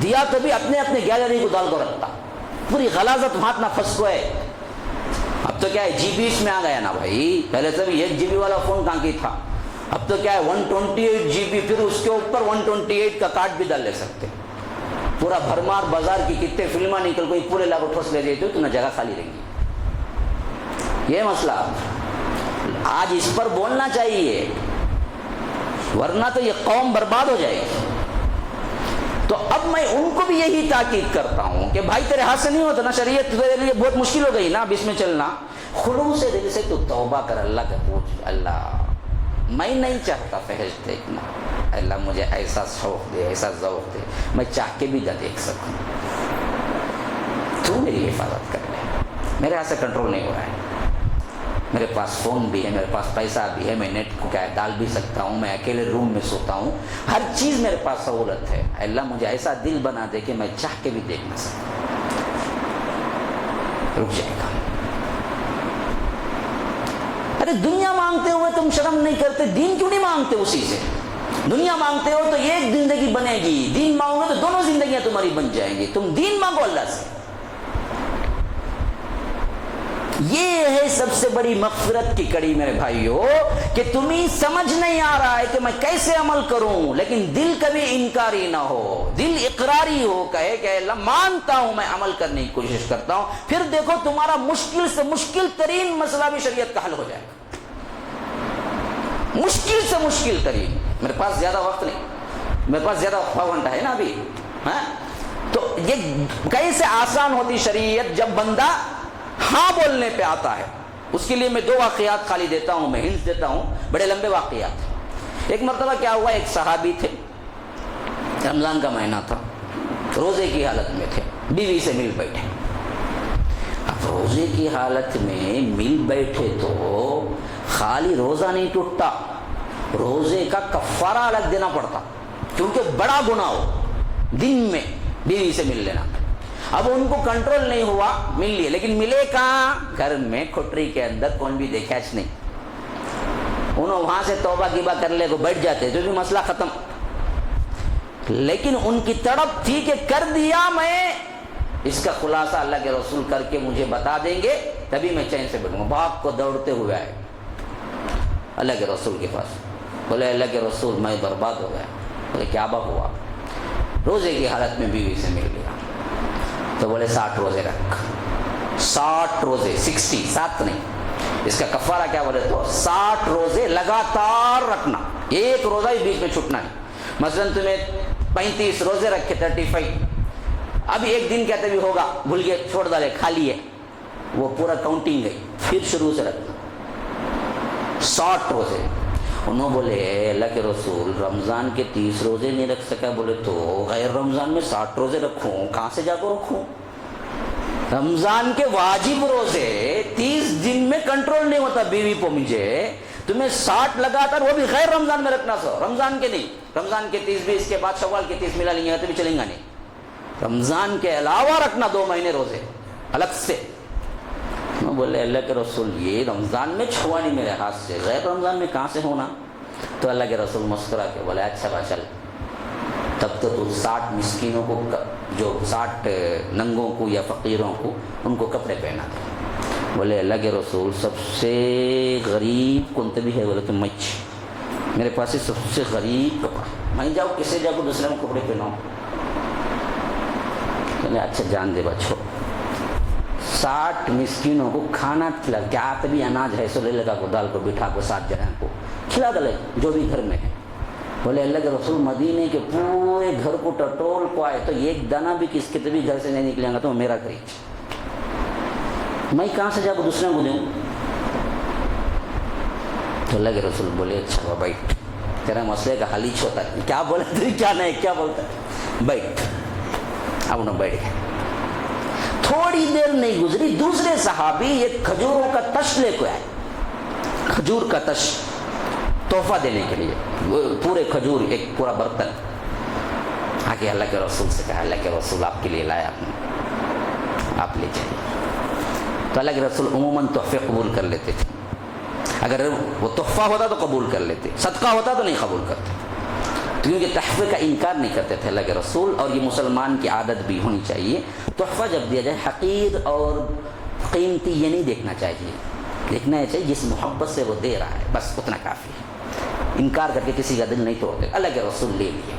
Speaker 2: دیا تو بھی اپنے اپنے گیلری کو ڈال کو رکھتا. پوری غلاظت ہاتھ نہ پھنس کو ہے. اب تو کیا ہے جی بی میں آ گیا نا بھائی. پہلے سے بھی 1 GB والا فون کہاں کی تھا. اب تو کیا ہے 128 GB, پھر اس کے اوپر 128 کا کارڈ بھی ڈال لے سکتے. پورا بھرمار بازار کی کتنے فلمیں نکل کوئی پورے لاکھ ٹھوس لے دیتے تو نہ جگہ خالی رہے گی. یہ مسئلہ آج اس پر بولنا چاہیے, ورنہ تو یہ قوم برباد ہو جائے گی. تو اب میں ان کو بھی یہی تاکید کرتا ہوں کہ بھائی تیرے ہاتھ سے نہیں ہوتا نا, شریعت تیرے لیے بہت مشکل ہو گئی نا اب اس میں چلنا. خلوص دل سے تو توبہ کر, اللہ کا پوچھ, اللہ میں نہیں چاہتا فحش دیکھنا, اللہ مجھے ایسا شوق دے, ایسا ذوق دے, میں چاہ کے بھی نہ دیکھ سکوں. تو میری حفاظت کر لے. میرے ہاتھ سے کنٹرول نہیں ہو رہا ہے. میرے پاس فون بھی ہے, میرے پاس پیسہ بھی ہے, میں نیٹ کو کیا ڈال بھی سکتا ہوں, میں اکیلے روم میں سوتا ہوں, ہر چیز میرے پاس سہولت ہے. اللہ مجھے ایسا دل بنا دے کہ میں چاہ کے بھی دیکھ نہ سکوں. رک جائے گا. ارے دنیا مانگتے ہوئے تم شرم نہیں کرتے, دین کیوں نہیں مانگتے اسی سے؟ دنیا مانگتے ہو تو ایک زندگی بنے گی, دین مانگو تو دونوں زندگیاں تمہاری بن جائیں گی. تم دین مانگو اللہ سے. یہ ہے سب سے بڑی مغفرت کی کڑی میرے بھائیو, کہ تمہیں سمجھ نہیں آ رہا ہے کہ میں کیسے عمل کروں, لیکن دل کبھی انکاری نہ ہو, دل اقراری ہو, کہے کہ اللہ مانتا ہوں, میں عمل کرنے کی کوشش کرتا ہوں. پھر دیکھو تمہارا مشکل سے مشکل ترین مسئلہ بھی شریعت کا حل ہو جائے گا. مشکل سے مشکل ترین. میرے پاس زیادہ وقت نہیں, میرے پاس زیادہ 6 گھنٹہ ہے نا ابھی, ہاں, تو یہ کیسے آسان ہوتی شریعت جب بندہ ہاں بولنے پہ آتا ہے. اس کے لیے میں 2 واقعات خالی دیتا ہوں, میں ہنٹ دیتا ہوں, بڑے لمبے واقعات. ایک مرتبہ کیا ہوا, ایک صحابی تھے, رمضان کا مہینہ تھا, روزے کی حالت میں تھے, بیوی سے مل بیٹھے. اب روزے کی حالت میں مل بیٹھے تو خالی روزہ نہیں ٹوٹتا, روزے کا کفارہ الگ دینا پڑتا, کیونکہ بڑا گناہ ہو دن میں بیوی سے مل لینا. اب ان کو کنٹرول نہیں ہوا, مل لیے, لیکن ملے کہاں, گھر میں کھٹری کے اندر, کون بھی دیکھا نہیں. انہوں وہاں سے توبہ گیبہ کر لے کو بیٹھ جاتے تو بھی مسئلہ ختم. لیکن ان کی تڑپ تھی کہ کر دیا, میں اس کا خلاصہ اللہ کے رسول کر کے مجھے بتا دیں گے تبھی میں چین سے بیٹھوں گا. باپ کو دوڑتے ہوئے آئے اللہ کے رسول کے پاس, بولے اللہ کے رسول میں برباد ہو گیا. بولے کیا بات ہوا؟ روزے کی حالت میں بیوی سے مل لیا. تو بولے 60 روزے رکھ. 60 روزے, 60, 7 نہیں. اس کا کفارہ کیا بولے تو 60 روزے لگاتار رکھنا, ایک روزہ بھی بیچ میں چھوٹنا نہیں. مثلا تمہیں 35 روزے رکھے, 35, اب ایک دن کہتے بھی ہوگا, بھول گئے, چھوڑ ڈالے, کھا لیے, وہ پورا کاؤنٹنگ گئی, پھر شروع سے رکھنا 60 روزے. انہوں بولے اللہ کے رسول رمضان کے 30 روزے نہیں رکھ سکا. بولے تو غیر رمضان میں 60 روزے رکھوں, کہاں سے جا کر رکھوں؟ رمضان کے واجب روزے 30 دن میں کنٹرول نہیں ہوتا بیوی کو مجھے, تمہیں 60 لگاتار, وہ بھی غیر رمضان میں رکھنا. سو رمضان کے نہیں, رمضان کے 30 بھی, اس کے بعد شوال کے 30 ملا لیں گے تو بھی چلیں گا نہیں. رمضان کے علاوہ رکھنا 2 مہینے روزے الگ سے. میں بولے اللہ کے رسول یہ رمضان میں چھوا نہیں میرے ہاتھ سے, غیر رمضان میں کہاں سے ہونا؟ تو اللہ کے رسول مسکرا کے بولے اچھا با چل, تب تو 60 مسکینوں کو, جو 60 ننگوں کو یا فقیروں کو, ان کو کپڑے پہنا دے. بولے اللہ کے رسول سب سے غریب کون بھی ہے؟ بولے تو مچ, میرے پاس سب سے غریب کپڑا, میں جاؤ کسے جا کو دوسرے کو کپڑے پہناؤں. بولے اچھا جان دے بچو, 60 مسکینوں کو کھانا کھلا, کیا تبھی اناج ہے سو لے لگا کو, دال کو بٹھا کو 7 جنوں کو کھلا دلے جو بھی گھر میں ہے. بولے اللہ کے رسول مدینے کے پورے گھر کو ٹٹول کو آئے تو ایک دانہ بھی کس کے بھی گھر سے نہیں نکلے گا تو میرا خرید, میں کہاں سے جا کو دوسرے کو دوں؟ تو اللہ کے رسول بولے اچھا بابا بیٹھ, تیرا مسئلے کا حل ہی ہوتا ہے, کیا بولے تو کیا نہیں, کیا بولتا ہے, بیٹھ. اب انہوں بیٹھ گئے. تھوڑی دیر نہیں گزری, دوسرے صحابی ایک کھجوروں کا تش لے کے آئے, کھجور کا تش تحفہ دینے کے لیے, پورے کھجور ایک پورا برتن. آگے اللہ کے رسول سے کہا اللہ کے رسول آپ کے لیے لایا, آپ لے جائیے. تو اللہ کے رسول عموماً تحفے قبول کر لیتے تھے. اگر وہ تحفہ ہوتا تو قبول کر لیتے، صدقہ ہوتا تو نہیں قبول کرتے، کیونکہ تحفے کا انکار نہیں کرتے تھے اللہ کے رسول. اور یہ مسلمان کی عادت بھی ہونی چاہیے. تحفہ جب دیا جائے حقیر اور قیمتی یہ نہیں دیکھنا چاہیے، دیکھنا یہ چاہیے جس محبت سے وہ دے رہا ہے، بس اتنا کافی ہے. انکار کر کے کسی کا دل نہیں توڑتے. اللہ کے رسول لے لیے.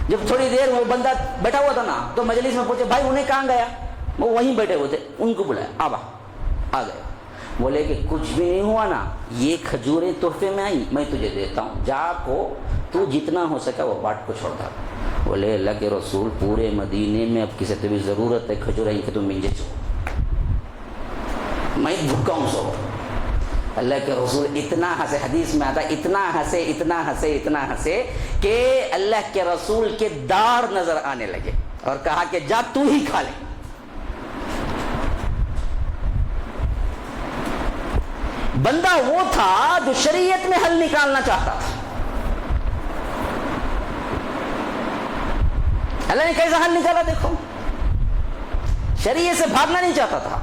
Speaker 2: جب تھوڑی دیر وہ بندہ بیٹھا ہوا تھا نا تو مجلس میں پوچھے بھائی انہیں کہاں گیا؟ وہ وہیں بیٹھے ہوئے تھے، ان کو بلایا، آبا آ گئے. بولے کہ کچھ بھی نہیں ہوا نا، یہ کھجوریں تحفے میں آئی، میں تجھے دیتا ہوں، جا کو تو جتنا ہو سکا وہ بانٹ کو چھوڑ دا. بولے اللہ کے رسول پورے مدینے میں اب کسی طبی ضرورت ہے کھجوریں کہ تم مجھے چھوڑ، میں بھوکا ہوں سو. اللہ کے رسول اتنا ہنسے، حدیث میں آتا اتنا ہنسے اتنا ہنسے اتنا ہنسے کہ اللہ کے رسول کے دار نظر آنے لگے اور کہا کہ جا تو ہی کھا لے. بندہ وہ تھا جو شریعت میں حل نکالنا چاہتا تھا. اللہ نے کیسا حل نکالا دیکھو. شریعت سے بھاگنا نہیں چاہتا تھا،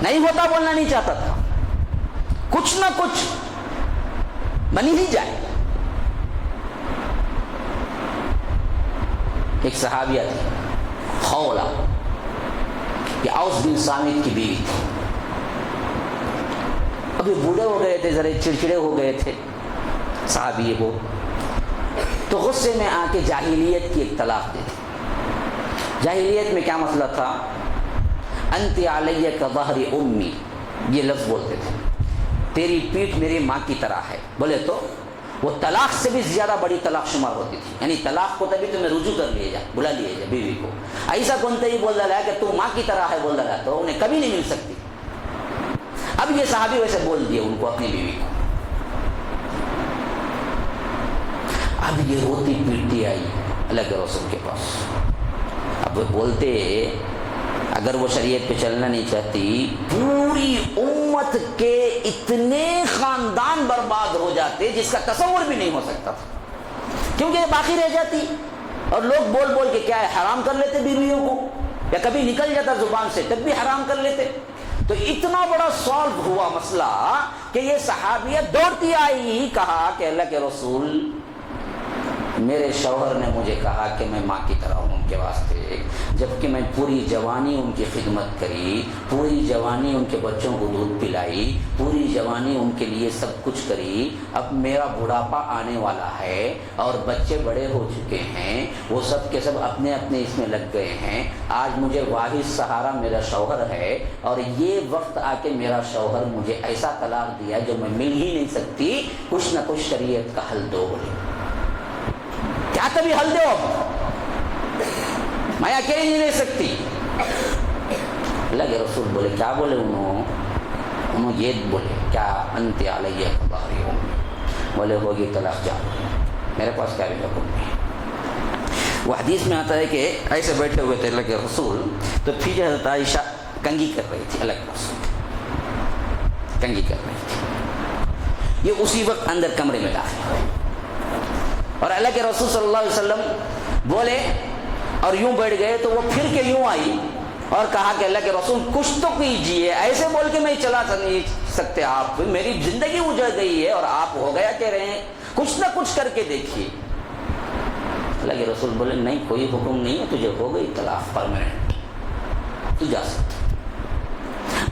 Speaker 2: نہیں ہوتا بولنا نہیں چاہتا تھا، کچھ نہ کچھ بنی ہی جائے. ایک صحابیہ تھی خولا، یہ اوس بن صامت کی بیوی تھی. ابھی بوڑھے ہو گئے تھے، ذرا چڑچڑے ہو گئے تھے صحابی وہ، تو غصے میں آ کے جاہلیت کی ایک طلاق دے دی. جاہلیت میں کیا مسئلہ تھا؟ انت علیہ کظہر امی، یہ لفظ بولتے تھے، تیری پیٹھ میری ماں کی طرح ہے. بولے تو وہ طلاق سے بھی زیادہ بڑی طلاق شمار ہوتی تھی. یعنی طلاق کو تبھی تمہیں رجوع کر لیا جائے، بلا لیا جائے بیوی کو. ایسا کونتے ہی بول رہا ہے کہ تو ماں کی طرح ہے بول رہا ہے تو انہیں کبھی نہیں مل سکتی. اب یہ صحابی ویسے بول دیے ان کو اپنی بیوی کو. اب یہ روتی پیٹتی آئی اللہ کے رسول کے پاس. اب وہ بولتے اگر وہ شریعت پہ چلنا نہیں چاہتی پوری امت کے اتنے خاندان برباد ہو جاتے جس کا تصور بھی نہیں ہو سکتا تھا، کیونکہ یہ باقی رہ جاتی اور لوگ بول بول کے کیا ہے حرام کر لیتے بیویوں کو، یا کبھی نکل جاتا زبان سے تب بھی حرام کر لیتے. تو اتنا بڑا سالو ہوا مسئلہ کہ یہ صحابیہ دوڑتی آئی، کہا کہ اللہ کے رسول میرے شوہر نے مجھے کہا کہ میں ماں کی طرح ہوں ان کے واسطے، جبکہ میں پوری جوانی ان کی خدمت کری، پوری جوانی ان کے بچوں کو دودھ پلائی، پوری جوانی ان کے لیے سب کچھ کری. اب میرا بڑھاپا آنے والا ہے اور بچے بڑے ہو چکے ہیں، وہ سب کے سب اپنے اپنے اس میں لگ گئے ہیں. آج مجھے واحد سہارا میرا شوہر ہے اور یہ وقت آ کے میرا شوہر مجھے ایسا طلاق دیا جو میں مل ہی نہیں سکتی، کچھ نہ کچھ شریعت کا حل دو. بولے کیا تبھی حل دو، میں اکیلی نہیں رہ سکتی. اللہ کے رسول بولے کیا بولے؟ انہوں یہ بولے کیا انت علیہ کظہر امی، بولے ہوگی طلاق جا، میرے پاس کیا بھی حکم نہیں. وہ حدیث میں آتا ہے کہ ایسے بیٹھے ہوئے تھے اللہ کے رسول، تو پھر حضرت عائشہ کنگھی کر رہی تھی. اللہ کے رسول کنگھی کر رہی تھی. یہ اسی وقت اندر کمرے میں داخل ہوئے اور اللہ کے رسول صلی اللہ علیہ وسلم بولے اور یوں بیٹھ گئے. تو وہ پھر کے یوں آئی اور کہا کہ اللہ کے رسول کچھ تو کیجئے، ایسے بول کے میں چلا نہیں سکتے، آپ میری زندگی اجڑ گئی ہے اور آپ ہو گیا کہہ رہے ہیں، کچھ نہ کچھ کر کے دیکھیے. اللہ کے رسول بولے نہیں کوئی حکم نہیں ہے، تجھے ہو گئی طلاق پرماننٹ، تو جا سکتے.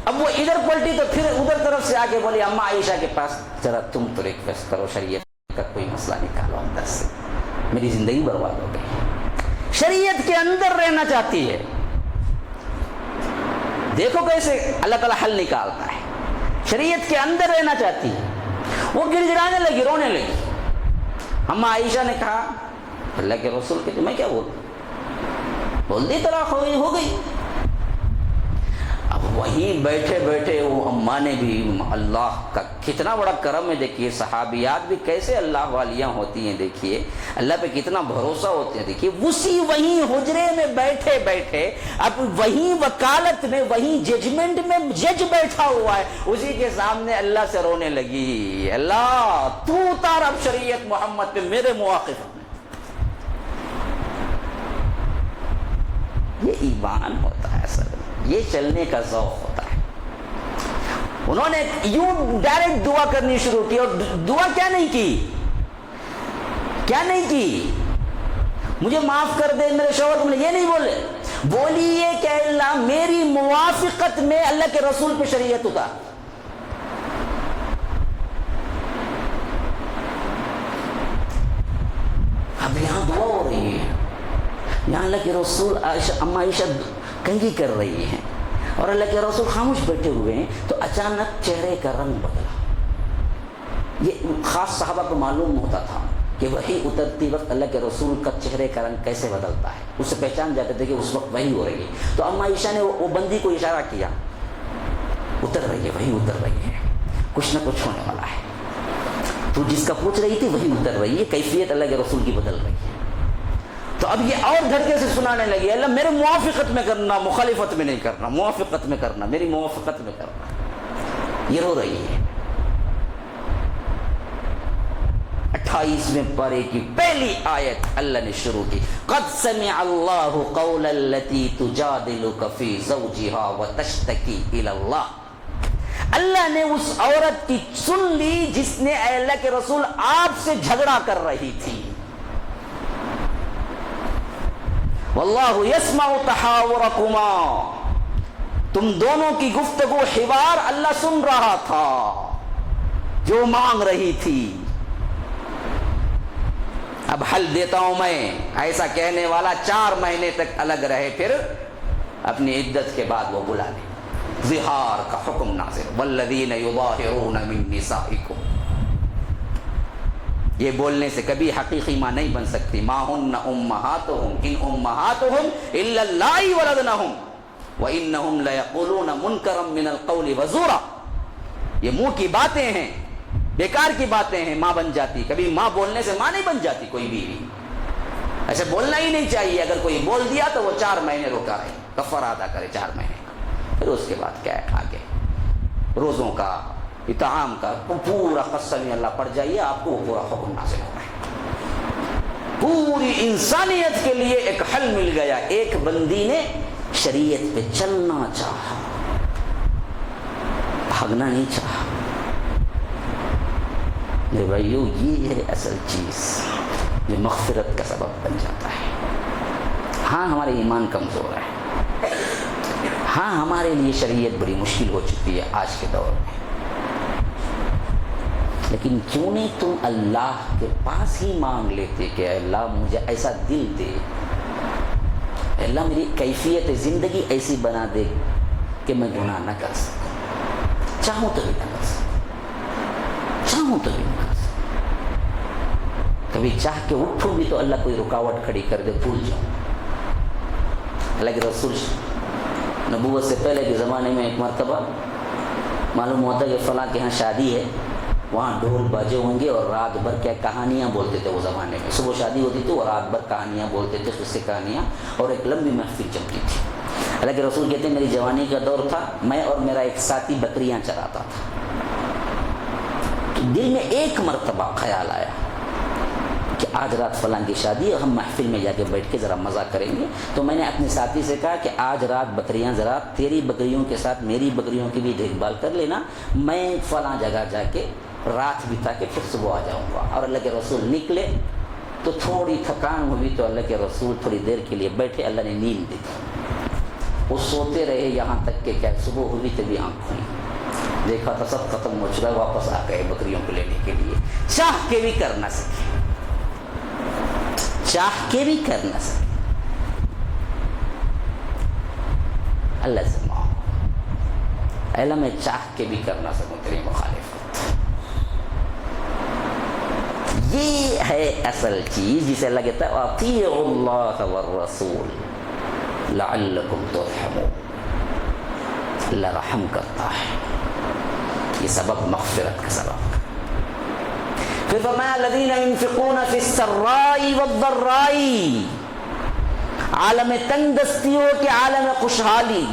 Speaker 2: اب وہ ادھر پلٹی تو پھر ادھر طرف سے آ کے بولی اماں عائشہ کے پاس ذرا تم تو ریکویسٹ کرو شریعت کا کوئی مسئلہ نکالو اندر سے، میری زندگی برباد ہو گئی. شریعت کے اندر رہنا چاہتی ہے. دیکھو کیسے اللہ تعالیٰ حل نکالتا ہے. شریعت کے اندر رہنا چاہتی ہے. وہ گڑ گڑانے لگی، رونے لگی. اماں عائشہ نے کہا اللہ کے رسول کے میں کیا بولوں، بول دی طلاق ہو گئی ہو گئی. اب وہیں بیٹھے بیٹھے وہ اماں نے بھی، اللہ کا کتنا بڑا کرم ہے. دیکھیے صحابیات بھی کیسے اللہ والیاں ہوتی ہیں، دیکھیے اللہ پہ کتنا بھروسہ ہوتے ہیں. دیکھیے اسی وہیں حجرے میں بیٹھے بیٹھے، اب وہیں وکالت میں، وہیں ججمنٹ میں جج بیٹھا ہوا ہے، اسی کے سامنے اللہ سے رونے لگی، اللہ تو اتار اب شریعت محمد پہ میرے مواقف. یہ ایمان ہوتا ہے اصل میں، یہ چلنے کا ذوق ہوتا ہے. انہوں نے یوں ڈائریکٹ دعا کرنی شروع کی. اور دعا کیا نہیں کی مجھے معاف کر دے میرے شوہر کو, یہ نہیں بولے, بولی یہ کہ اللہ میری موافقت میں اللہ کے رسول پہ شریعت اتار. اب یہاں دعا ہو رہی ہے, یہاں اللہ کے رسول اما عائشہ کنگھی کر رہی ہیں اور اللہ کے رسول خاموش بیٹھے ہوئے ہیں. تو اچانک چہرے کا رنگ بدلا. یہ خاص صحابہ کو معلوم ہوتا تھا کہ وحی اترتی وقت اللہ کے رسول کا چہرے کا رنگ کیسے بدلتا ہے, اس سے پہچان جاتے تھے کہ اس وقت وحی ہو رہی ہے. تو اما عائشہ نے وہ بندی کو اشارہ کیا, اتر رہی ہے, وحی اتر رہی ہے, کچھ نہ کچھ ہونے والا ہے. تو جس کا پوچھ رہی تھی وہی اتر رہی ہے, کیفیت اللہ کے رسول کی بدل رہی ہے. تو اب یہ اور دھڑکے سے سنانے لگی, اللہ میرے موافقت میں کرنا, مخالفت میں نہیں کرنا, موافقت میں کرنا, میری موافقت میں کرنا. یہ رو رہی ہے. 28ویں پارے کی پہلی آیت اللہ نے شروع کی, قد سمع اللہ قول التی تجادلک فی زوجہا وتشتکی الی اللہ. اللہ نے اس عورت کی سن لی جس نے اے اللہ کے رسول آپ سے جھگڑا کر رہی تھی. واللہ یسمع تحاورکما, تم دونوں کی گفتگو حوار اللہ سن رہا تھا جو مانگ رہی تھی. اب حل دیتا ہوں میں, ایسا کہنے والا 4 مہینے تک الگ رہے, پھر اپنی عدت کے بعد وہ بلا لے. ظہار کا حکم نازل, والذین یظاہرون من نسائکم. یہ بولنے سے کبھی حقیقی ماں نہیں بن سکتی. ما ہن امہاتہم ان امہاتہم الا اللائے ولدنہم وانہم لیقولون منکرا من القول وزورا. یہ منہ کی باتیں ہیں, بیکار کی باتیں ہیں. ماں بن جاتی, کبھی ماں بولنے سے ماں نہیں بن جاتی کوئی بیوی. ایسے بولنا ہی نہیں چاہیے. اگر کوئی بول دیا تو وہ 4 مہینے روکا رہے, کفارہ ادا کرے 4 مہینے کا. پھر اس کے بعد کیا ہے, آگے روزوں کا, اطعام کا پورا قسم اللہ پڑ جائیے, آپ کو وہ پورا حکم نازل ہو رہا ہے. پوری انسانیت کے لیے ایک حل مل گیا. ایک بندی نے شریعت پہ چلنا چاہا, بھاگنا نہیں چاہا. میرے بھائیو, یہ ہے اصل چیز جو مغفرت کا سبب بن جاتا ہے. ہاں ہمارے ایمان کمزور ہے, ہاں ہمارے لیے شریعت بڑی مشکل ہو چکی ہے آج کے دور میں, لیکن کیوں نہیں تم اللہ کے پاس ہی مانگ لیتے کہ اللہ مجھے ایسا دل دے, اللہ میری کیفیت زندگی ایسی بنا دے کہ میں گناہ نہ کر سکوں, چاہوں تو بھی نہ کر سکوں, چاہوں تو بھی نہ کر سکوں. کبھی چاہ کے اٹھوں بھی تو اللہ کوئی رکاوٹ کھڑی کر دے, بھول جاؤں. اللہ کے رسول نبوت سے پہلے کے زمانے میں ایک مرتبہ معلوم ہوتا ہے کہ فلاں کے ہاں شادی ہے, وہاں ڈھول باجے ہوں گے اور رات بھر کیا کہانیاں بولتے تھے. وہ زمانے میں صبح شادی ہوتی تھی, وہ رات بھر کہانیاں بولتے تھے, قصے کہانیاں, اور ایک لمبی محفل چمکی تھی. اللہ کے رسول کہتے ہیں میری جوانی کا دور تھا, میں اور میرا ایک ساتھی بکریاں چراتا تھا. تو دل میں ایک مرتبہ خیال آیا کہ آج رات فلاں کی شادی ہے, ہم محفل میں جا کے بیٹھ کے ذرا مزہ کریں گے. تو میں نے اپنے ساتھی سے کہا کہ آج رات بکریاں ذرا تیری بکریوں کے ساتھ میری بکریوں کی بھی دیکھ بھال کر لینا, میں فلاں جگہ جا کے رات بتا کے پھر صبح آ جاؤں گا. اور اللہ کے رسول نکلے تو تھوڑی تھکان ہوئی تو اللہ کے رسول تھوڑی دیر کے لیے بیٹھے, اللہ نے نیند دی. وہ سوتے رہے یہاں تک کہ کیا صبح ہوئی تبھی آنکھ کھلی, دیکھا تو سب ختم ہو چکا, واپس آ گئے بکریوں کو لینے کے لیے. چاہ کے بھی کر نہ سکے, چاہ کے بھی کر نہ سکے. اللہ سے مانگو, اللہ میں چاہ کے بھی کر نہ سکوں تیری مخالفت. یہ ہے اصل چیز جسے اللہ کہتا ہے اطیعوا اللہ والرسول لعلکم ترحمون. اللہ رحم کرتا ہے, یہ سبب مغفرت کا سبب. پھر فرمایا الذین ينفقون فی السراء والضراء, عالم تنگ دستی ہو کہ عالم خوشحالی.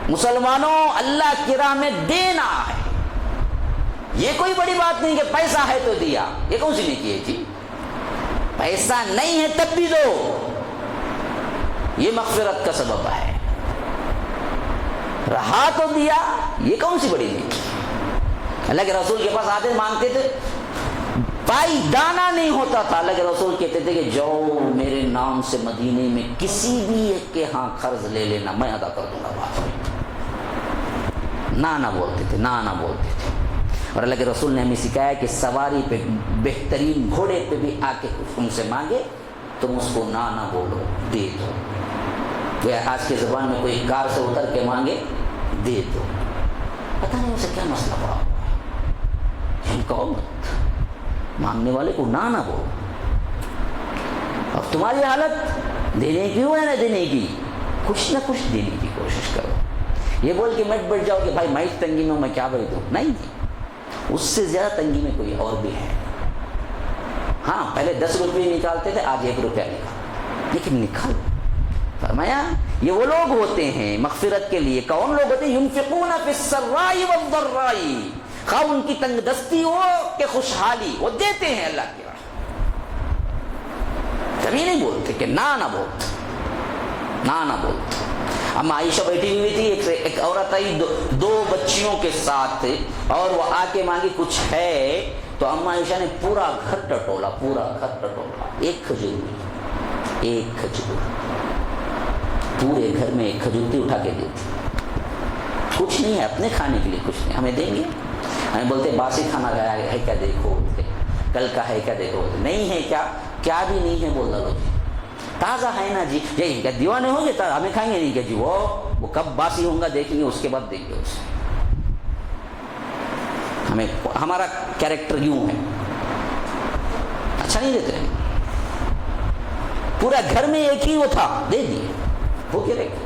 Speaker 2: مسلمانوں, اللہ کی راہ میں دینا ہے. یہ کوئی بڑی بات نہیں کہ پیسہ ہے تو دیا, یہ کون سی نیکی ہے جی؟ پیسہ نہیں ہے تب بھی دو, یہ مغفرت کا سبب ہے. رہا تو دیا, یہ کون سی بڑی نیکی ہے؟ اللہ کے رسول کے پاس آتے مانگتے تھے، پائی دانا نہیں ہوتا تھا، اللہ کے رسول کہتے تھے کہ جاؤ میرے نام سے مدینے میں کسی بھی ایک کے ہاں قرض لے لینا، میں ادا کر دوں گا بات۔ نہ بولتے تھے، نہ بولتے تھے۔ اور اللہ کے رسول نے ہمیں سکھایا کہ سواری پہ بہترین گھوڑے پہ بھی آ کے کچھ تم سے مانگے تم اس کو نہ بولو، دے دو۔ آج کے زبان میں کوئی کار سے اتر کے مانگے، دے دو، پتہ نہیں اسے کیا مسئلہ پڑا ہوا ہے۔ ہم کہو مت، مانگنے والے کو نہ بولو۔ اب تمہاری حالت دینے کی ہو یا نہ دینے کی، کچھ نہ کچھ دینے کی کوشش کرو۔ یہ بول کے مت بیٹھ جاؤ کہ بھائی میں اس تنگی میں ہوں، میں کیا بھائی دوں، نہیں، اس سے زیادہ تنگی میں کوئی اور بھی ہے۔ ہاں پہلے 10 روپے نکالتے تھے، آج 1 روپیہ نکال، لیکن نکالو۔ فرمایا یہ وہ لوگ ہوتے ہیں مغفرت کے لیے، کون لوگ ہوتے ہیں؟ ينفقون في السراء والضراء، خواہ ان کی تنگ دستی ہو کہ خوشحالی، وہ دیتے ہیں اللہ کی راہ۔ کبھی نہیں بولتے کہ نہ بولتے، نہ بولتے۔ اما عائشہ بیٹھی ہوئی تھی، ایک عورت آئی 2 بچیوں کے ساتھ، اور وہ آ کے مانگی کچھ ہے، تو اما عائشہ نے پورا گھر ٹٹولا، ایک کھجور پورے گھر میں ایک کھجور تھی، اٹھا کے دی تھی۔ کچھ نہیں ہے اپنے کھانے کے لیے، کچھ نہیں، ہمیں دیں گے؟ ہمیں بولتے باسی کھانا گیا ہے کیا دیکھو، کل کا ہے کیا دیکھو، نہیں ہے کیا بھی نہیں ہے، بول دو جی تازہ ہے نا جی، یہی کیا دیوانے ہوں گے ہمیں کھائیں گے نہیں کہ جی وہ کب باسی ہوں گا دیکھیں گے، اس کے بعد دیں گے اسے۔ ہمارا کیریکٹر یوں ہے، اچھا نہیں دیتے ہیں، پورا گھر میں ایک ہی وہ تھا، دے دیے، وہ کیا رہے گا۔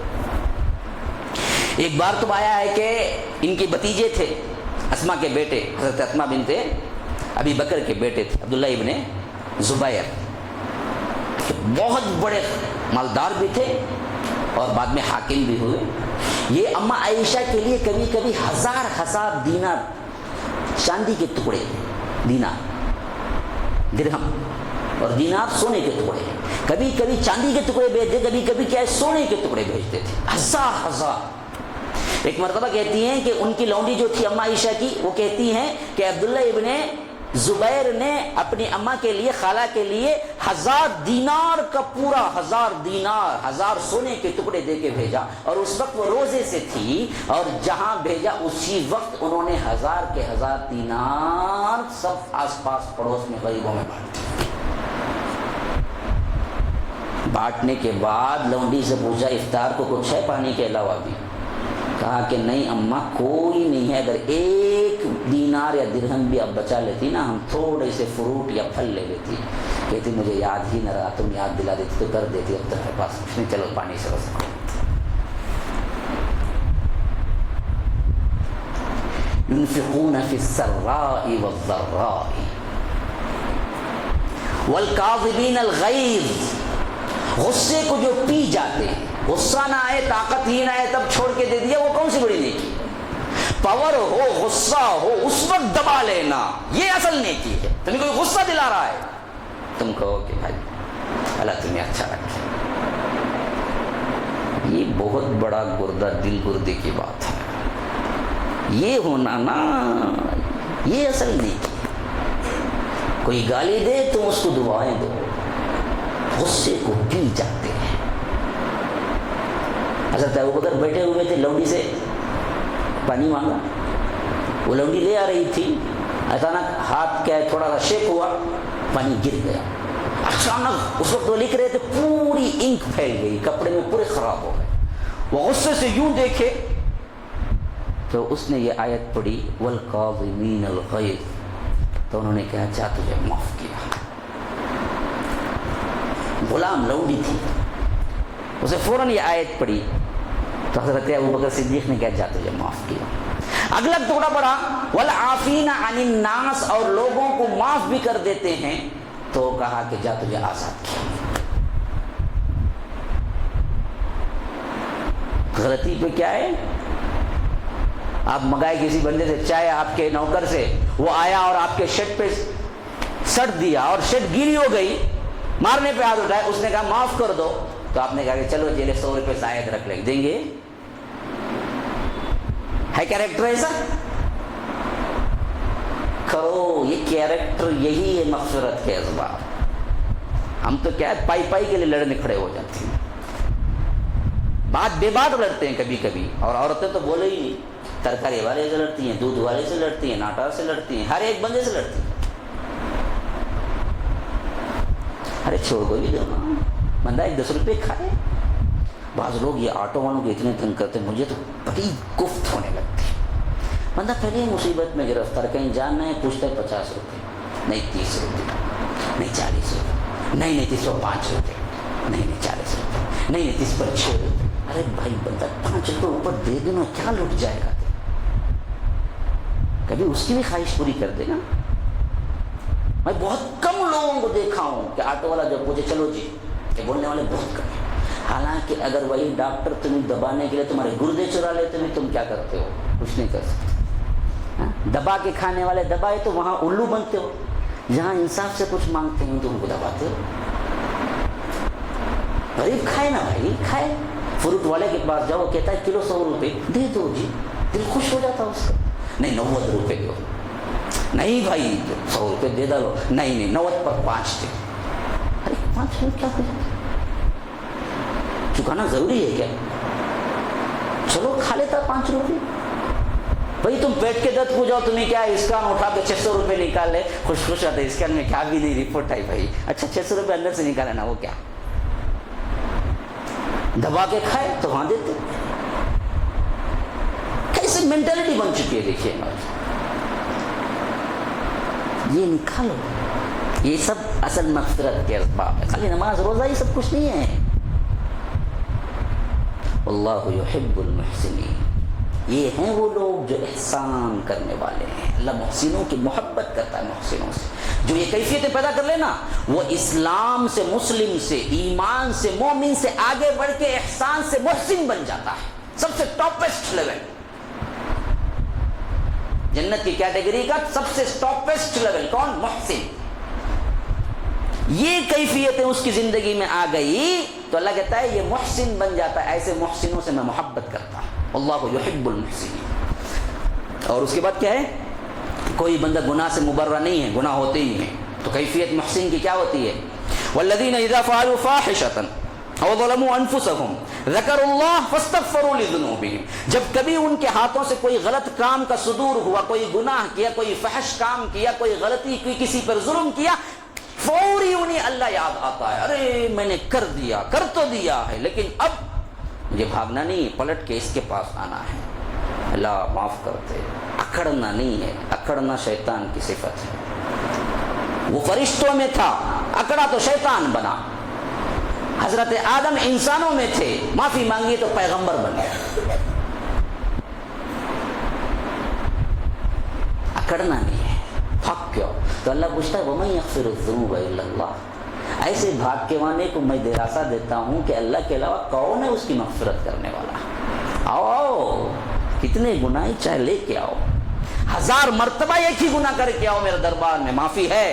Speaker 2: ایک بار تو آیا ہے کہ ان کے بتیجے تھے، اسما کے بیٹے، حضرت اسما بنت ابی بکر کے بیٹے تھے، عبداللہ ابن زبیر، بہت بڑے مالدار بھی تھے اور بعد میں حاکم بھی ہوئے۔ یہ اما عائشہ کے لیے کبھی کبھی 1000 دینار چاندی کے ٹکڑے، دینار درہم اور دینار سونے کے ٹکڑے، کبھی کبھی چاندی کے ٹکڑے بھیجتے، کبھی کبھی کیا ہے سونے کے ٹکڑے بھیجتے تھے، 1000۔ ایک مرتبہ کہتی ہیں کہ ان کی لونڈی جو تھی اما عائشہ کی، وہ کہتی ہیں کہ عبداللہ ابن زبیر نے اپنی اماں کے لیے، خالہ کے لیے 1000 دینار کا پورا 1000 دینار 1000 سونے کے ٹکڑے دے کے بھیجا، اور اس وقت وہ روزے سے تھی، اور جہاں بھیجا اسی وقت انہوں نے 1000 کے 1000 دینار سب آس پاس پڑوس میں غریبوں میں بانٹ دیے۔ بانٹنے کے بعد لونڈی سے پوچھا افطار کو کچھ ہے پانی کے علاوہ بھی؟ کہا کہ نہیں اماں کوئی نہیں ہے، اگر 1 دینار یا درہم بھی اب بچا لیتی نا، ہم تھوڑے سے فروٹ یا پھل لے لیتی۔ کہتی مجھے یاد ہی نہ رہا، تم یاد دلا دیتی تو کر دیتی، اب تمہارے پاس کچھ نہیں، چلو پانی سے بس۔ ينفقون في السراء والضراء والكاظمين الغيظ، غصے کو جو پی جاتے ہیں، غصہ نہ آئے، طاقت ہی نہ آئے تب چھوڑ کے دے دیا، وہ کون سی بڑی نیکی؟ پاور ہو، غصہ ہو، اس وقت دبا لینا، یہ اصل نیکی ہے۔ تمہیں کوئی غصہ دلا رہا ہے، تم کہو کہ بھائی اللہ تمہیں اچھا رکھے، یہ بہت بڑا گردہ دل گردے کی بات ہے۔ یہ ہونا نا، یہ اصل نیکی ہے۔ کوئی گالی دے تم اس کو دعائیں دو، غصے کو پی جاتے ہیں۔ حضرت ابوبکر بیٹھے ہوئے تھے، لونڈی سے پانی مانگا، وہ لونڈی لے آ رہی تھی، اچانک ہاتھ کیا ہے تھوڑا سا شیک ہوا، پانی گر گیا۔ اچانک اس وقت وہ لکھ رہے تھے، پوری انک پھیل گئی، کپڑے میں پورے خراب ہو گئے۔ وہ غصے سے یوں دیکھے تو اس نے یہ آیت پڑھی والکاظمین الغیظ، تو انہوں نے کہا جا تجھے معاف کیا۔ غلام لونڈی تھی، اسے فوراً یہ آیت پڑھی تو حضرت ابوبکر صدیق نے کہا جا تجھے معاف کیا۔ اگلا ٹکڑا پڑا والعافین عن الناس، اور لوگوں کو معاف بھی کر دیتے ہیں، تو کہا کہ جا تجھے آزاد کیا۔ غلطی پہ کیا ہے؟ آپ منگائے کسی بندے سے چائے آپ کے نوکر سے، وہ آیا اور آپ کے شرٹ پہ سٹ دیا اور شرٹ گیلی ہو گئی، مارنے پہ ہاتھ اٹھائے، اس نے کہا معاف کر دو، تو آپ نے کہا کہ چلو جیلے 100 روپے زائد رکھ لیں، دیں گے؟ ہے کیریکٹر ایسا؟ کرو. یہ کیریکٹر یہی ہے مغفرت کے اسباب. ہم تو کیا ہے پائی پائی کے لیے لڑنے کھڑے ہو جاتے ہیں, بات بے بات لڑتے ہیں کبھی کبھی. اور عورتیں تو بولے ہی نہیں, ترکاری والے سے لڑتی ہیں, دودھ والے سے لڑتی ہیں, ناٹا سے لڑتی ہیں, ہر ایک بندے سے لڑتی ہیں. ارے چھوڑ دو بھی دو نا, بندہ 10 روپے کھائے. بعض لوگ یہ آٹو والوں کو اتنے تنگ کرتے ہیں, مجھے تو بڑی گفت ہونے لگتی ہے. بندہ پہلے مصیبت میں گرفتار, کہیں جاننا ہے پوچھتا ہے 50 روپے, نہیں 30 روپے, نہیں 40 روپے, نہیں 305 روپے, نہیں 40 روپے, نہیں 30 پر 6 روپے. ارے بھائی بندہ 5 روپے اوپر دے دینا, کیا لٹ جائے گا؟ کبھی اس کی بھی خواہش پوری کر دے نا. میں بہت کم لوگوں کو دیکھا ہوں کہ آٹو والا جب پوچھے چلو جی, یہ بولنے والے بہت کم ہیں. حالانکہ اگر وہی ڈاکٹر تمہیں دبانے کے لیے تمہارے گردے چرا لیتے ہیں, تم کیا کرتے ہو؟ کچھ نہیں کر سکتے. دبا کے کھانے والے دبائے تو وہاں الو بنتے ہو, جہاں انصاف سے کچھ مانگتے ہیں تو ان کو دباتے ہو. غریب کھائے نا بھائی, کھائے. فروٹ والے کے پاس جاؤ, کہتا ہے کلو 100 روپے دے دو جی, دل خوش ہو جاتا اس کا. نہیں 90 روپے دو, نہیں بھائی 100 روپے دے ڈالو, نہیں 90 پر 5 دے. ارے 5 روپے کیا ہو جاتا, چکانا ضروری ہے کیا؟ چلو کھا لیتا 5 روپے. بھائی تم پیٹ کے درد کو جاؤ, تمہیں کیا اسکان اٹھا کے 600 روپے نکال لے, خوش آتے. اسکان میں کیا بھی نہیں, رپورٹ آئی بھائی, اچھا 600 روپے اندر سے نکالا نا, وہ کیا دبا کے کھائے تو وہاں دیتے. کیسے مینٹلٹی بن چکی ہے دیکھیے. یہ نکالو, یہ سب اصل مغفرت کے اسباب ہے. خالی نماز روزہ یہ سب کچھ نہیں ہے. اللہ یحب المحسنین, یہ ہیں وہ لوگ جو احسان کرنے والے ہیں. اللہ محسنوں کی محبت کرتا ہے. محسنوں سے جو یہ کیفیتیں پیدا کر لینا, وہ اسلام سے, مسلم سے, ایمان سے, مومن سے آگے بڑھ کے احسان سے محسن بن جاتا ہے. سب سے ٹاپسٹ لیول, جنت کی کیٹیگری کا سب سے ٹاپسٹ لیول کون؟ محسن. یہ کیفیتیں اس کی زندگی میں آ گئی تو اللہ کہتا ہے یہ محسن بن جاتا ہے. ایسے محسنوں سے میں محبت کرتا ہوں. اللہ یحب المحسنین. اور اس کے بعد کیا ہے؟ کوئی بندہ گناہ سے مبرہ نہیں ہے, گناہ ہوتے ہی ہیں. تو کیفیت محسن کی کیا ہوتی ہے؟ والذین اذا فعلوا فاحشۃ او ظلموا انفسهم ذکروا اللہ فاستغفروا لذنوبہم. جب کبھی ان کے ہاتھوں سے کوئی غلط کام کا صدور ہوا, کوئی گناہ کیا, کوئی فحش کام کیا, کوئی غلطی کی, کسی پر ظلم کیا, فوری انہیں اللہ یاد آتا ہے. ارے میں نے کر دیا, کر تو دیا ہے, لیکن اب مجھے بھاگنا نہیں, پلٹ کے اس کے پاس آنا ہے. اللہ معاف کرتے. اکڑنا نہیں ہے, اکڑنا شیطان کی صفت ہے. وہ فرشتوں میں تھا, اکڑا تو شیطان بنا. حضرت آدم انسانوں میں تھے, معافی مانگی تو پیغمبر بن گئے. اکڑنا نہیں ہے, بھاگ کیوں؟ تو اللہ پوچھتا ہے وَمَن يَغْفِرُ الذُّنُوبَ إِلَّا اللَّهُ. ایسے بھاگ کے وانے کو میں دلاسا دیتا ہوں کہ اللہ کے علاوہ کون ہے اس کی مغفرت کرنے والا. آؤ آؤ, کتنے گناہ چاہے لے کے آؤ, 1000 مرتبہ ایک ہی گناہ کر کے آؤ, میرے دربار میں معافی ہے.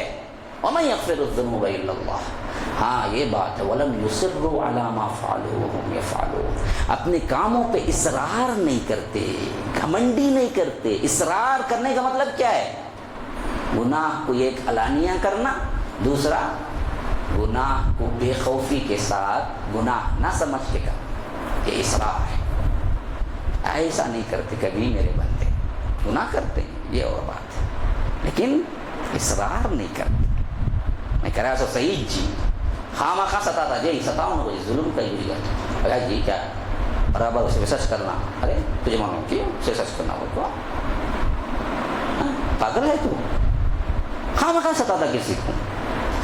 Speaker 2: وَمَن يَغْفِرُ الذُّنُوبَ إِلَّا اللَّهُ. ہاں یہ بات ہے, وَلَمْ يُصِرُّوا عَلَى مَا فَعَلُوا وَهُمْ يَفْعَلُونَ. اپنے کاموں پہ اصرار نہیں کرتے, گھمنڈی نہیں کرتے. اصرار کرنے کا مطلب کیا ہے؟ گناہ کو ایک علانیہ کرنا, دوسرا گناہ کو بے خوفی کے ساتھ گناہ نہ سمجھ کے کرنا, یہ اصرار ہے. ایسا نہیں کرتے کبھی میرے بندے, گناہ کرتے ہیں یہ اور بات ہے, لیکن اصرار نہیں کرتے. میں کہہ رہا سو صحیح جی, خواہ مخواہ ستا تھا جی, ستاؤں کو ظلم کا ہی گیا جی, کیا برابر اسے سچ کرنا. ارے تجھے معلوم کیا اسے سچ کرنا ہو تو پاگل ہے تو. خواہ مخواہ ستا تھا کسی کو,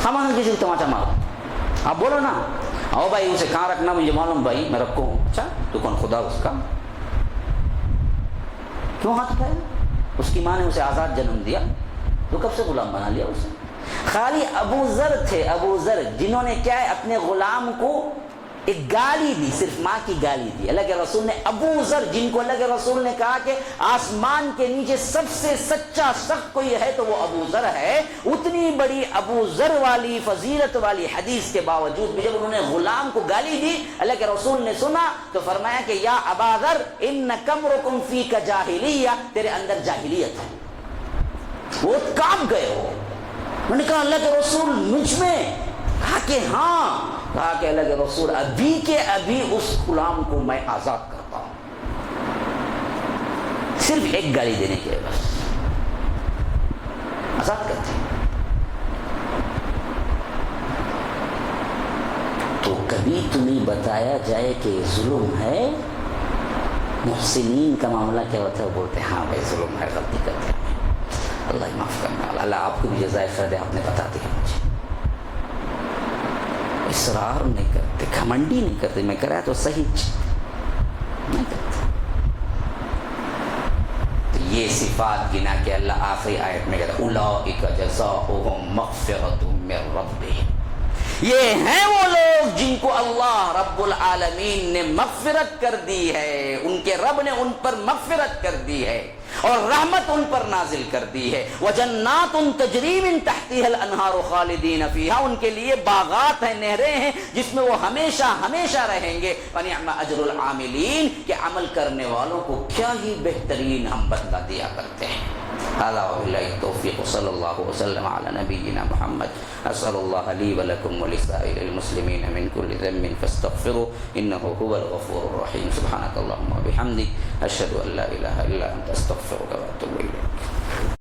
Speaker 2: خواہ مخواہ کسی کو تماچا مارو. آپ بولو نا, آؤ بھائی اسے کہاں رکھنا مجھے معلوم, بھائی میں رکھوں. اچھا تو کون خدا اس کا؟ کیوں ہاتھ اٹھایا؟ اس کی ماں نے اسے آزاد جنم دیا, تو کب سے غلام بنا لیا اسے؟ خالی ابو ذر تھے, ابو ذر جنہوں نے کیا ہے اپنے غلام کو ایک گالی دی, صرف ماں کی گالی دی. اللہ کے رسول نے ابو ذر, جن کو اللہ کے رسول نے کہا کہ آسمان کے نیچے سب سے سچا شخص کوئی ہے تو وہ ابو ذر ہے, اتنی بڑی ابو ذر والی فضیلت والی حدیث کے باوجود بھی جب انہوں نے غلام کو گالی دی, اللہ کے رسول نے سنا تو فرمایا کہ یا ابا ذر ان کمرکم فیک جاہلیہ, تیرے اندر جاہلیت ہے. وہ کام گئے ہو. میں نے کہا اللہ کے رسول مجھ میں؟ کہا کہ ہاں. کہا کہ اللہ کے رسول ابھی کے ابھی اس غلام کو میں آزاد کرتا ہوں، صرف ایک گالی دینے کے بس آزاد کرتے ہیں. تو کبھی تمہیں بتایا جائے کہ ظلم ہے؟ محسنین کا معاملہ کیا ہوتا ہے؟ وہ بولتے ہیں ہاں بھائی ظلم ہے، غلطی کرتے ہیں، اللہ معاف کرنا والا. اللہ آپ کو بھی جزائے خیر دے. آپ نے بتا دیا مجھے. اصرار نہیں کرتے، گھمنڈی نہیں کرتے. میں کرا تو صحیح نہیں کرتے. تو یہ صفات گنا کے اللہ آخری آیت میں کہتا اولئک جزاؤہم مغفرۃ من ربہم. یہ ہیں وہ لوگ جن کو اللہ رب العالمین نے مغفرت کر دی ہے، ان کے رب نے ان پر مغفرت کر دی ہے اور رحمت ان پر نازل کر دی ہے. وجنات تجری من تحتها الانہار خالدین فیہا. ان کے لیے باغات ہیں، نہریں ہیں جس میں وہ ہمیشہ ہمیشہ رہیں گے. ونعم اجر العاملین. کہ عمل کرنے والوں کو کیا ہی بہترین ہم بدلہ دیا کرتے ہیں. هذا وبالله التوفيق صلى الله وسلم على نبينا محمد. أسأل الله لي ولكم ولسائر المسلمين من كل ذنب فاستغفروا إنه هو الغفور الرحيم. سبحانك اللهم وبحمدك أشهد أن لا إله إلا أنت أستغفرك.